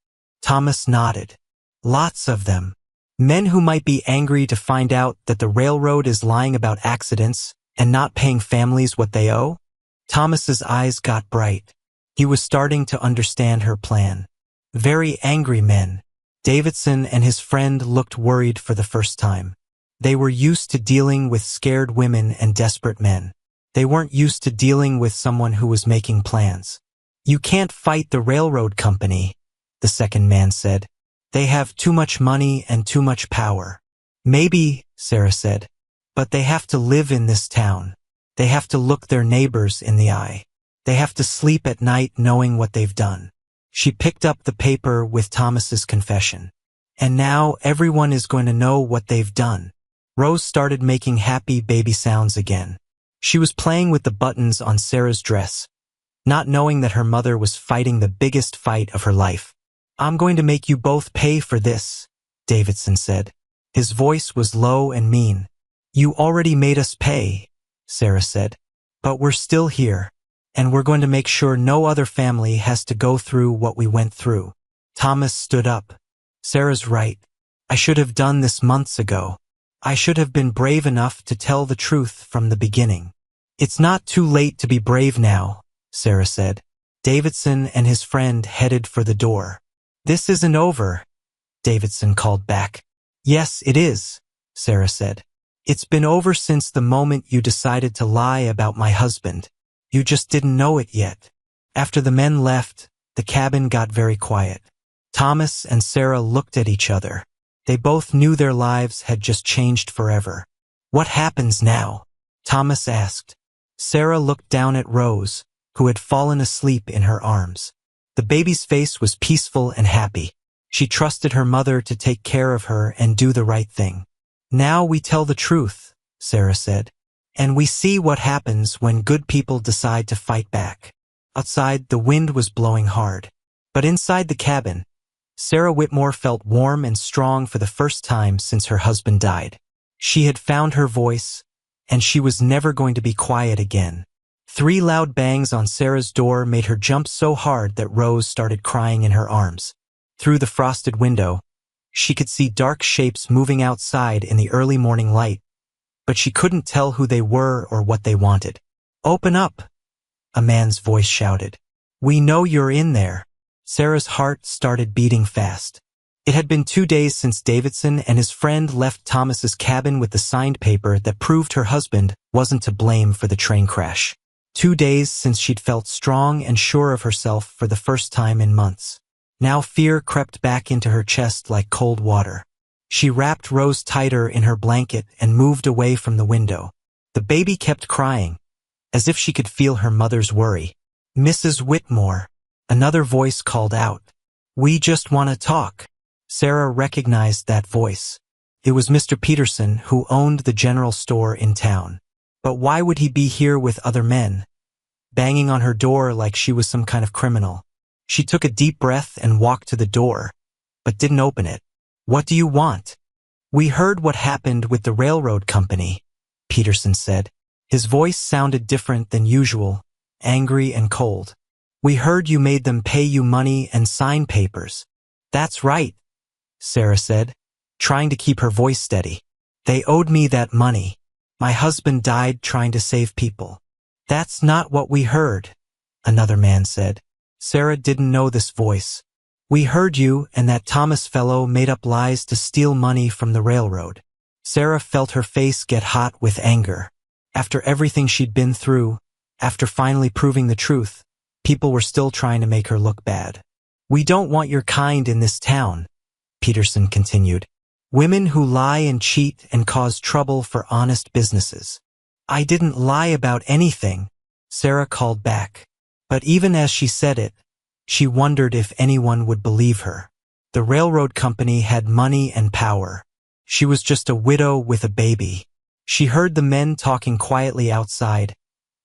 Thomas nodded. Lots of them. Men who might be angry to find out that the railroad is lying about accidents and not paying families what they owe. Thomas's eyes got bright. He was starting to understand her plan. Very angry men. Davidson and his friend looked worried for the first time. They were used to dealing with scared women and desperate men. They weren't used to dealing with someone who was making plans. You can't fight the railroad company, the second man said. They have too much money and too much power. Maybe, Sarah said, but they have to live in this town. They have to look their neighbors in the eye. They have to sleep at night knowing what they've done. She picked up the paper with Thomas's confession. And now everyone is going to know what they've done. Rose started making happy baby sounds again. She was playing with the buttons on Sarah's dress, not knowing that her mother was fighting the biggest fight of her life. "I'm going to make you both pay for this," Davidson said. His voice was low and mean. "You already made us pay," Sarah said. "But we're still here, and we're going to make sure no other family has to go through what we went through." Thomas stood up. "Sarah's right. I should have done this months ago. I should have been brave enough to tell the truth from the beginning." "It's not too late to be brave now," Sarah said. Davidson and his friend headed for the door. "This isn't over," Davidson called back. "Yes, it is," Sarah said. "It's been over since the moment you decided to lie about my husband. You just didn't know it yet." After the men left, the cabin got very quiet. Thomas and Sarah looked at each other. They both knew their lives had just changed forever. "What happens now?" Thomas asked. Sarah looked down at Rose, who had fallen asleep in her arms. The baby's face was peaceful and happy. She trusted her mother to take care of her and do the right thing. "Now we tell the truth," Sarah said. "And we see what happens when good people decide to fight back." Outside, the wind was blowing hard. But inside the cabin, Sarah Whitmore felt warm and strong for the first time since her husband died. She had found her voice, and she was never going to be quiet again. 3 loud bangs on Sarah's door made her jump so hard that Rose started crying in her arms. Through the frosted window, she could see dark shapes moving outside in the early morning light, but she couldn't tell who they were or what they wanted. "Open up," a man's voice shouted. "We know you're in there." Sarah's heart started beating fast. It had been 2 days since Davidson and his friend left Thomas's cabin with the signed paper that proved her husband wasn't to blame for the train crash. 2 days since she'd felt strong and sure of herself for the first time in months. Now fear crept back into her chest like cold water. She wrapped Rose tighter in her blanket and moved away from the window. The baby kept crying, as if she could feel her mother's worry. "Mrs. Whitmore," another voice called out. "We just want to talk." Sarah recognized that voice. It was Mr. Peterson, who owned the general store in town. But why would he be here with other men, banging on her door like she was some kind of criminal? She took a deep breath and walked to the door, but didn't open it. "What do you want?" "We heard what happened with the railroad company," Peterson said. His voice sounded different than usual, angry and cold. "We heard you made them pay you money and sign papers." "That's right," Sarah said, trying to keep her voice steady. "They owed me that money. My husband died trying to save people." "That's not what we heard," another man said. Sarah didn't know this voice. "We heard you and that Thomas fellow made up lies to steal money from the railroad." Sarah felt her face get hot with anger. After everything she'd been through, after finally proving the truth, people were still trying to make her look bad. "We don't want your kind in this town," Peterson continued. "Women who lie and cheat and cause trouble for honest businesses." "I didn't lie about anything," Sarah called back. But even as she said it, she wondered if anyone would believe her. The railroad company had money and power. She was just a widow with a baby. She heard the men talking quietly outside,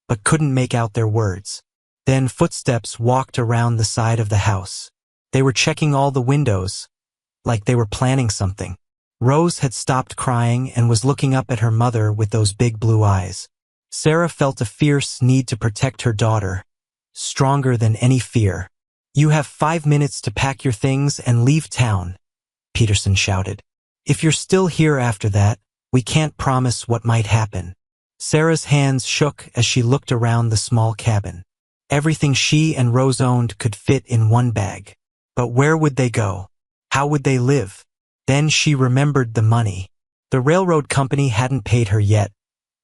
but couldn't make out their words. Then footsteps walked around the side of the house. They were checking all the windows, like they were planning something. Rose had stopped crying and was looking up at her mother with those big blue eyes. Sarah felt a fierce need to protect her daughter, stronger than any fear. "You have 5 minutes to pack your things and leave town," Peterson shouted. "If you're still here after that, we can't promise what might happen." Sarah's hands shook as she looked around the small cabin. Everything she and Rose owned could fit in one bag. But where would they go? How would they live? Then she remembered the money. The railroad company hadn't paid her yet,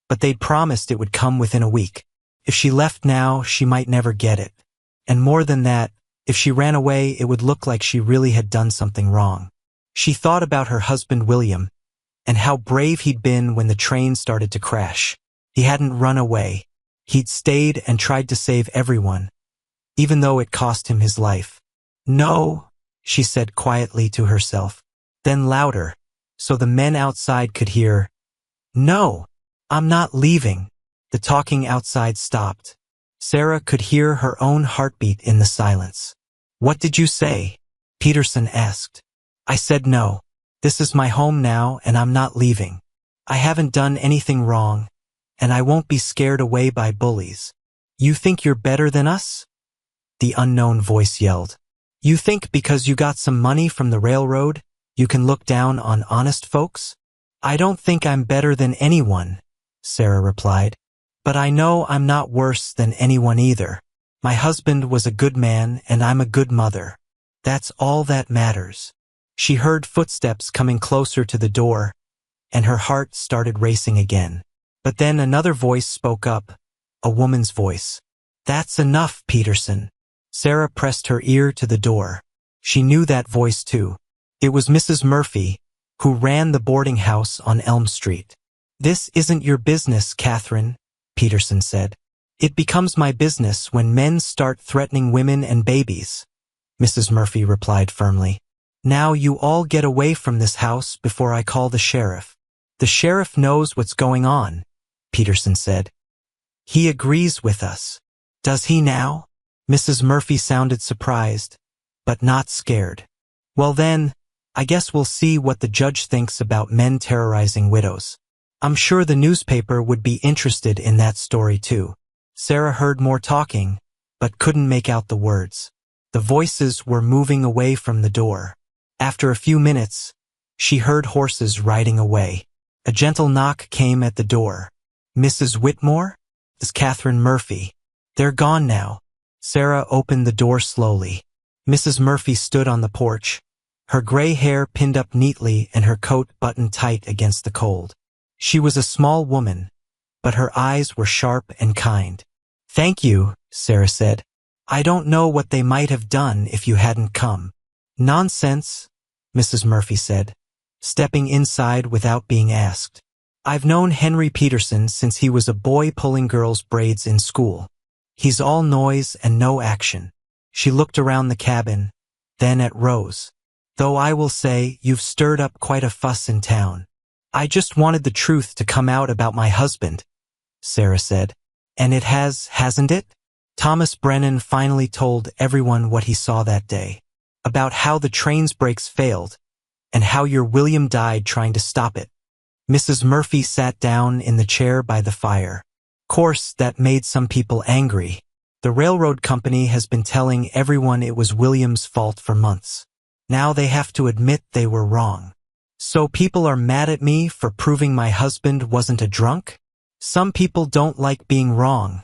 but they'd promised it would come within a week. If she left now, she might never get it. And more than that, if she ran away, it would look like she really had done something wrong. She thought about her husband William, and how brave he'd been when the train started to crash. He hadn't run away. He'd stayed and tried to save everyone, even though it cost him his life. "No," she said quietly to herself. Then louder, so the men outside could hear, "No, I'm not leaving." The talking outside stopped. Sarah could hear her own heartbeat in the silence. "What did you say?" Peterson asked. "I said no. This is my home now and I'm not leaving. I haven't done anything wrong, and I won't be scared away by bullies." "You think you're better than us?" the unknown voice yelled. "You think because you got some money from the railroad, you can look down on honest folks?" "I don't think I'm better than anyone," Sarah replied. "But I know I'm not worse than anyone either. My husband was a good man and I'm a good mother. That's all that matters." She heard footsteps coming closer to the door, and her heart started racing again. But then another voice spoke up, a woman's voice. "That's enough, Peterson." Sarah pressed her ear to the door. She knew that voice too. It was Mrs. Murphy, who ran the boarding house on Elm Street. "This isn't your business, Catherine," Peterson said. "It becomes my business when men start threatening women and babies," Mrs. Murphy replied firmly. "Now you all get away from this house before I call the sheriff." "The sheriff knows what's going on," Peterson said. "He agrees with us." "Does he now?" Mrs. Murphy sounded surprised, but not scared. "Well then, I guess we'll see what the judge thinks about men terrorizing widows. I'm sure the newspaper would be interested in that story too." Sarah heard more talking, but couldn't make out the words. The voices were moving away from the door. After a few minutes, she heard horses riding away. A gentle knock came at the door. "Mrs. Whitmore? It's Catherine Murphy." "They're gone now." Sarah opened the door slowly. Mrs. Murphy stood on the porch, her gray hair pinned up neatly and her coat buttoned tight against the cold. She was a small woman, but her eyes were sharp and kind. "Thank you," Sarah said. "I don't know what they might have done if you hadn't come." "Nonsense," Mrs. Murphy said, stepping inside without being asked. "I've known Henry Peterson since he was a boy pulling girls' braids in school. He's all noise and no action." She looked around the cabin, then at Rose. "Though I will say you've stirred up quite a fuss in town." "I just wanted the truth to come out about my husband," Sarah said. "And it has, hasn't it?" Thomas Brennan finally told everyone what he saw that day, about how the train's brakes failed, and how your William died trying to stop it. Mrs. Murphy sat down in the chair by the fire. Course, that made some people angry. The railroad company has been telling everyone it was William's fault for months. Now they have to admit they were wrong. "So people are mad at me for proving my husband wasn't a drunk?" "Some people don't like being wrong,"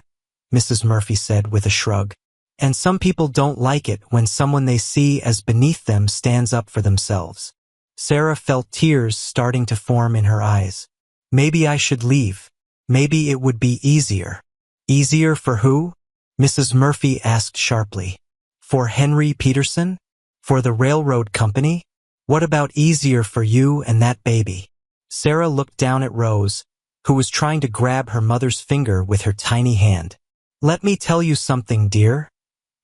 Mrs. Murphy said with a shrug. "And some people don't like it when someone they see as beneath them stands up for themselves." Sarah felt tears starting to form in her eyes. "Maybe I should leave. Maybe it would be easier." "Easier for who?" Mrs. Murphy asked sharply. "For Henry Peterson? For the railroad company? What about easier for you and that baby?" Sarah looked down at Rose, who was trying to grab her mother's finger with her tiny hand. "Let me tell you something, dear,"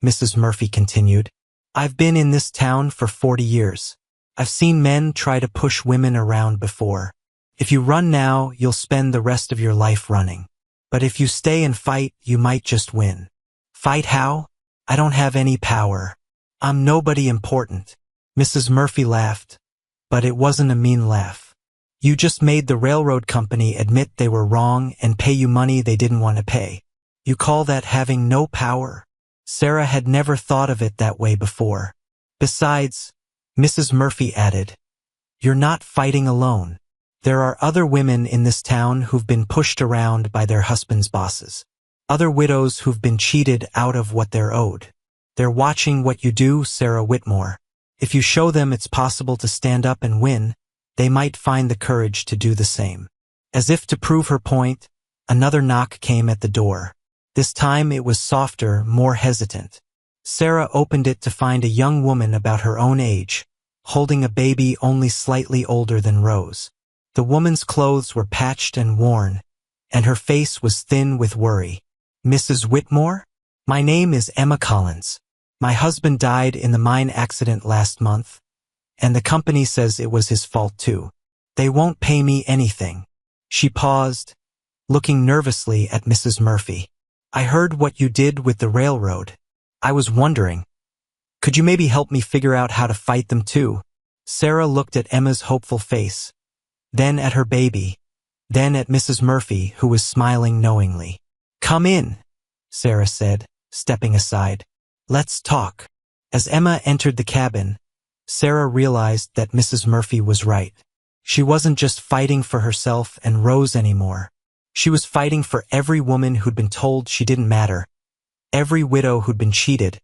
Mrs. Murphy continued. "I've been in this town for 40 years. I've seen men try to push women around before. If you run now, you'll spend the rest of your life running. But if you stay and fight, you might just win." "Fight how? I don't have any power. I'm nobody important." Mrs. Murphy laughed, but it wasn't a mean laugh. "You just made the railroad company admit they were wrong and pay you money they didn't want to pay. You call that having no power?" Sarah had never thought of it that way before. "Besides," Mrs. Murphy added, "you're not fighting alone. There are other women in this town who've been pushed around by their husbands' bosses. Other widows who've been cheated out of what they're owed. They're watching what you do, Sarah Whitmore. If you show them it's possible to stand up and win, they might find the courage to do the same." As if to prove her point, another knock came at the door. This time it was softer, more hesitant. Sarah opened it to find a young woman about her own age, holding a baby only slightly older than Rose. The woman's clothes were patched and worn, and her face was thin with worry. "Mrs. Whitmore? My name is Emma Collins. My husband died in the mine accident last month, and the company says it was his fault too. They won't pay me anything." She paused, looking nervously at Mrs. Murphy. "I heard what you did with the railroad. I was wondering, could you maybe help me figure out how to fight them too?" Sarah looked at Emma's hopeful face, then at her baby, then at Mrs. Murphy, who was smiling knowingly. "Come in," Sarah said, stepping aside. "Let's talk." As Emma entered the cabin, Sarah realized that Mrs. Murphy was right. She wasn't just fighting for herself and Rose anymore. She was fighting for every woman who'd been told she didn't matter, every widow who'd been cheated,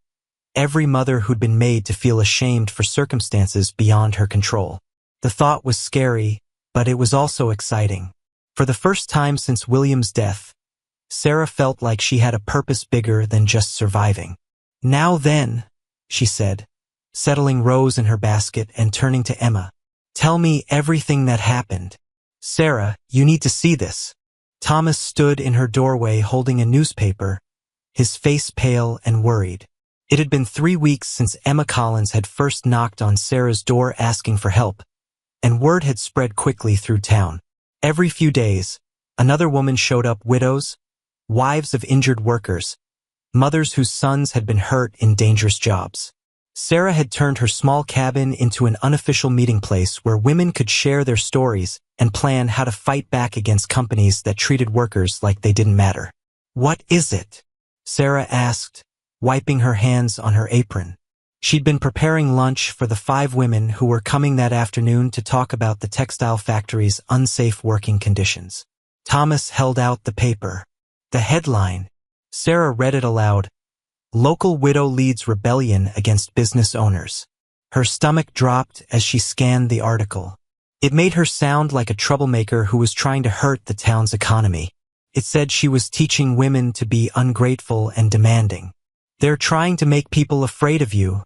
every mother who'd been made to feel ashamed for circumstances beyond her control. The thought was scary, but it was also exciting. For the first time since William's death, Sarah felt like she had a purpose bigger than just surviving. "Now then," she said, settling Rose in her basket and turning to Emma. "Tell me everything that happened." "Sarah, you need to see this." Thomas stood in her doorway holding a newspaper, his face pale and worried. It had been 3 weeks since Emma Collins had first knocked on Sarah's door asking for help, and word had spread quickly through town. Every few days, another woman showed up: widows, wives of injured workers, mothers whose sons had been hurt in dangerous jobs. Sarah had turned her small cabin into an unofficial meeting place where women could share their stories and plan how to fight back against companies that treated workers like they didn't matter. "What is it?" Sarah asked, wiping her hands on her apron. She'd been preparing lunch for the 5 women who were coming that afternoon to talk about the textile factory's unsafe working conditions. Thomas held out the paper. The headline. Sarah read it aloud. "Local widow leads rebellion against business owners." Her stomach dropped as she scanned the article. It made her sound like a troublemaker who was trying to hurt the town's economy. It said she was teaching women to be ungrateful and demanding. "They're trying to make people afraid of you,"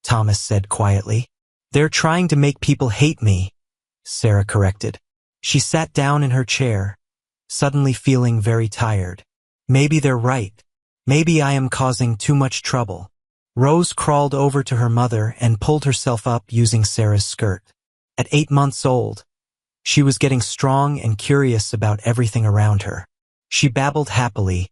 Thomas said quietly. "They're trying to make people hate me," Sarah corrected. She sat down in her chair, suddenly feeling very tired. "Maybe they're right. Maybe I am causing too much trouble." Rose crawled over to her mother and pulled herself up using Sarah's skirt. At 8 months old, she was getting strong and curious about everything around her. She babbled happily,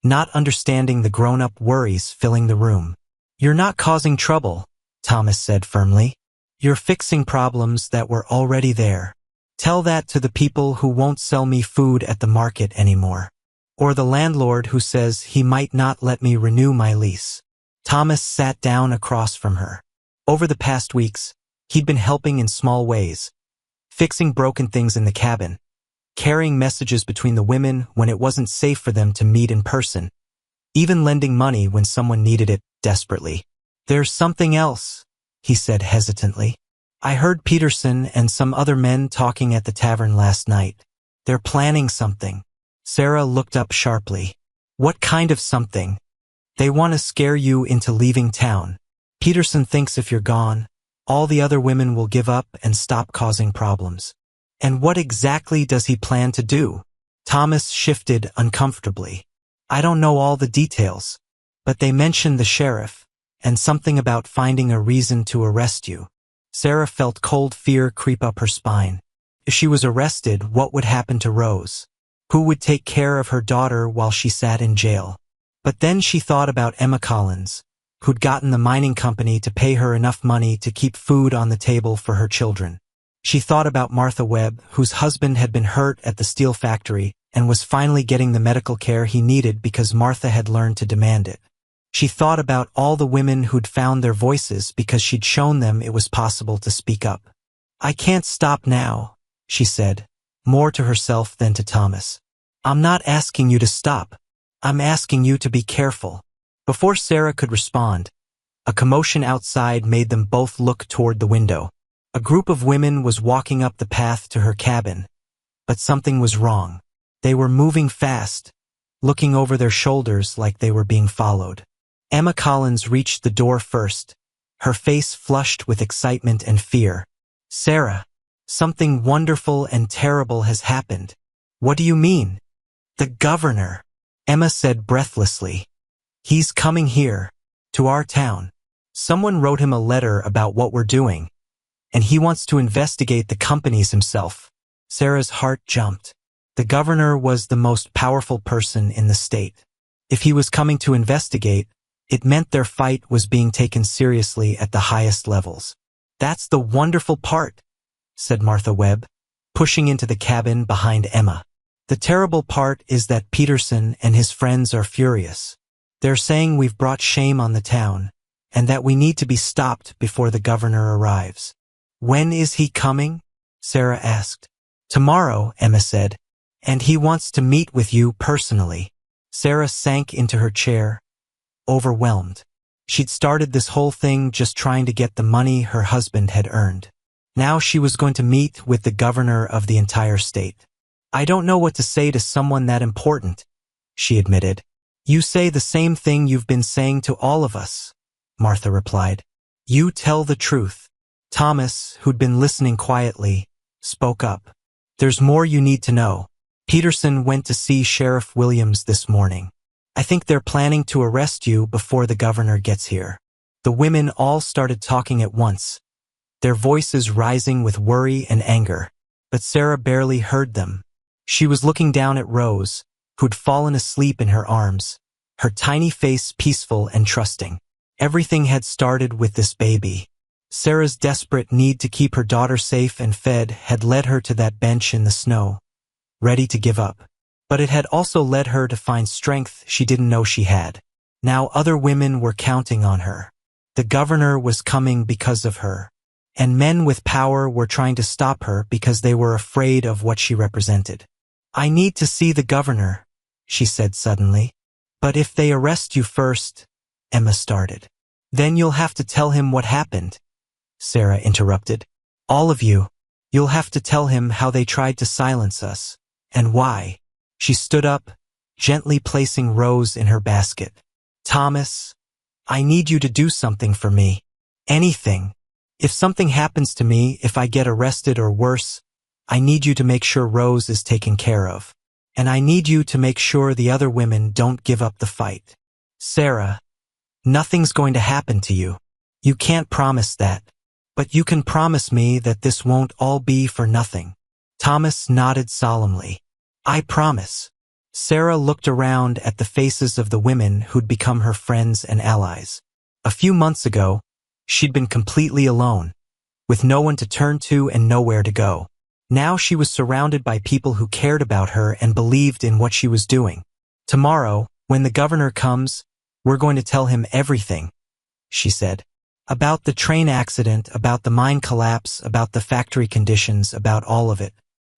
not understanding the grown-up worries filling the room. "You're not causing trouble," Thomas said firmly. "You're fixing problems that were already there. Tell that to the people who won't sell me food at the market anymore. Or the landlord who says he might not let me renew my lease." Thomas sat down across from her. Over the past weeks, he'd been helping in small ways, fixing broken things in the cabin, carrying messages between the women when it wasn't safe for them to meet in person, even lending money when someone needed it desperately. "There's something else," he said hesitantly. "I heard Peterson and some other men talking at the tavern last night. They're planning something." Sarah looked up sharply. "What kind of something?" "They want to scare you into leaving town. Peterson thinks if you're gone, all the other women will give up and stop causing problems." "And what exactly does he plan to do?" Thomas shifted uncomfortably. "I don't know all the details, but they mentioned the sheriff, and something about finding a reason to arrest you." Sarah felt cold fear creep up her spine. If she was arrested, what would happen to Rose? Who would take care of her daughter while she sat in jail? But then she thought about Emma Collins, who'd gotten the mining company to pay her enough money to keep food on the table for her children. She thought about Martha Webb, whose husband had been hurt at the steel factory and was finally getting the medical care he needed because Martha had learned to demand it. She thought about all the women who'd found their voices because she'd shown them it was possible to speak up. "I can't stop now," she said, more to herself than to Thomas. "I'm not asking you to stop. I'm asking you to be careful." Before Sarah could respond, a commotion outside made them both look toward the window. A group of women was walking up the path to her cabin, but something was wrong. They were moving fast, looking over their shoulders like they were being followed. Emma Collins reached the door first, her face flushed with excitement and fear. "Sarah, something wonderful and terrible has happened." "What do you mean?" The governor, Emma said breathlessly. He's coming here, to our town. Someone wrote him a letter about what we're doing, and he wants to investigate the companies himself. Sarah's heart jumped. The governor was the most powerful person in the state. If he was coming to investigate, it meant their fight was being taken seriously at the highest levels. That's the wonderful part, said Martha Webb, pushing into the cabin behind Emma. The terrible part is that Peterson and his friends are furious. They're saying we've brought shame on the town, and that we need to be stopped before the governor arrives. When is he coming? Sarah asked. Tomorrow, Emma said, and he wants to meet with you personally. Sarah sank into her chair, overwhelmed. She'd started this whole thing just trying to get the money her husband had earned. Now she was going to meet with the governor of the entire state. I don't know what to say to someone that important, she admitted. You say the same thing you've been saying to all of us, Martha replied. You tell the truth. Thomas, who'd been listening quietly, spoke up. There's more you need to know. Peterson went to see Sheriff Williams this morning. I think they're planning to arrest you before the governor gets here. The women all started talking at once, their voices rising with worry and anger. But Sarah barely heard them. She was looking down at Rose, who'd fallen asleep in her arms, her tiny face peaceful and trusting. Everything had started with this baby. Sarah's desperate need to keep her daughter safe and fed had led her to that bench in the snow, ready to give up. But it had also led her to find strength she didn't know she had. Now other women were counting on her. The governor was coming because of her, and men with power were trying to stop her because they were afraid of what she represented. I need to see the governor, she said suddenly. But if they arrest you first, Emma started. Then you'll have to tell him what happened, Sarah interrupted. All of you. You'll have to tell him how they tried to silence us, and why. She stood up, gently placing Rose in her basket. Thomas, I need you to do something for me. Anything. If something happens to me, if I get arrested or worse, I need you to make sure Rose is taken care of. And I need you to make sure the other women don't give up the fight. Sarah, nothing's going to happen to you. You can't promise that. But you can promise me that this won't all be for nothing. Thomas nodded solemnly. I promise. Sarah looked around at the faces of the women who'd become her friends and allies. A few months ago, she'd been completely alone, with no one to turn to and nowhere to go. Now she was surrounded by people who cared about her and believed in what she was doing. Tomorrow, when the governor comes, we're going to tell him everything, she said. About the train accident, about the mine collapse, about the factory conditions, about all of it.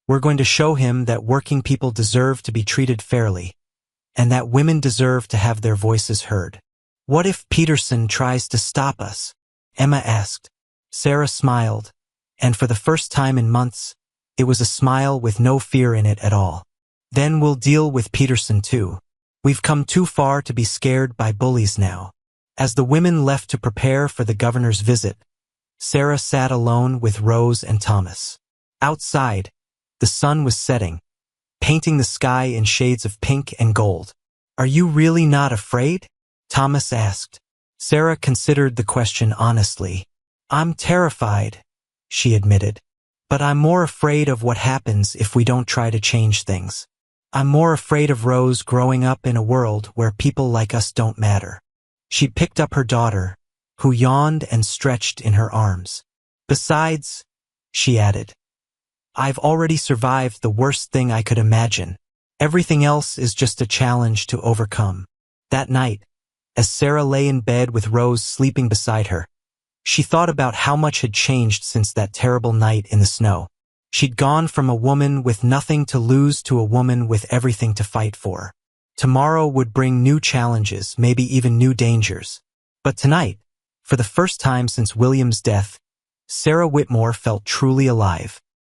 We're going to show him that working people deserve to be treated fairly, and that women deserve to have their voices heard. What if Peterson tries to stop us? Emma asked. Sarah smiled, and for the first time in months, it was a smile with no fear in it at all. Then we'll deal with Peterson too. We've come too far to be scared by bullies now. As the women left to prepare for the governor's visit, Sarah sat alone with Rose and Thomas. Outside, the sun was setting, painting the sky in shades of pink and gold. Are you really not afraid? Thomas asked. Sarah considered the question honestly. I'm terrified, she admitted. But I'm more afraid of what happens if we don't try to change things. I'm more afraid of Rose growing up in a world where people like us don't matter. She picked up her daughter, who yawned and stretched in her arms. Besides, she added, I've already survived the worst thing I could imagine. Everything else is just a challenge to overcome. That night, as Sarah lay in bed with Rose sleeping beside her, she thought about how much had changed since that terrible night in the snow. She'd gone from a woman with nothing to lose to a woman with everything to fight for. Tomorrow would bring new challenges, maybe even new dangers. But tonight, for the first time since William's death, Sarah Whitmore felt truly alive.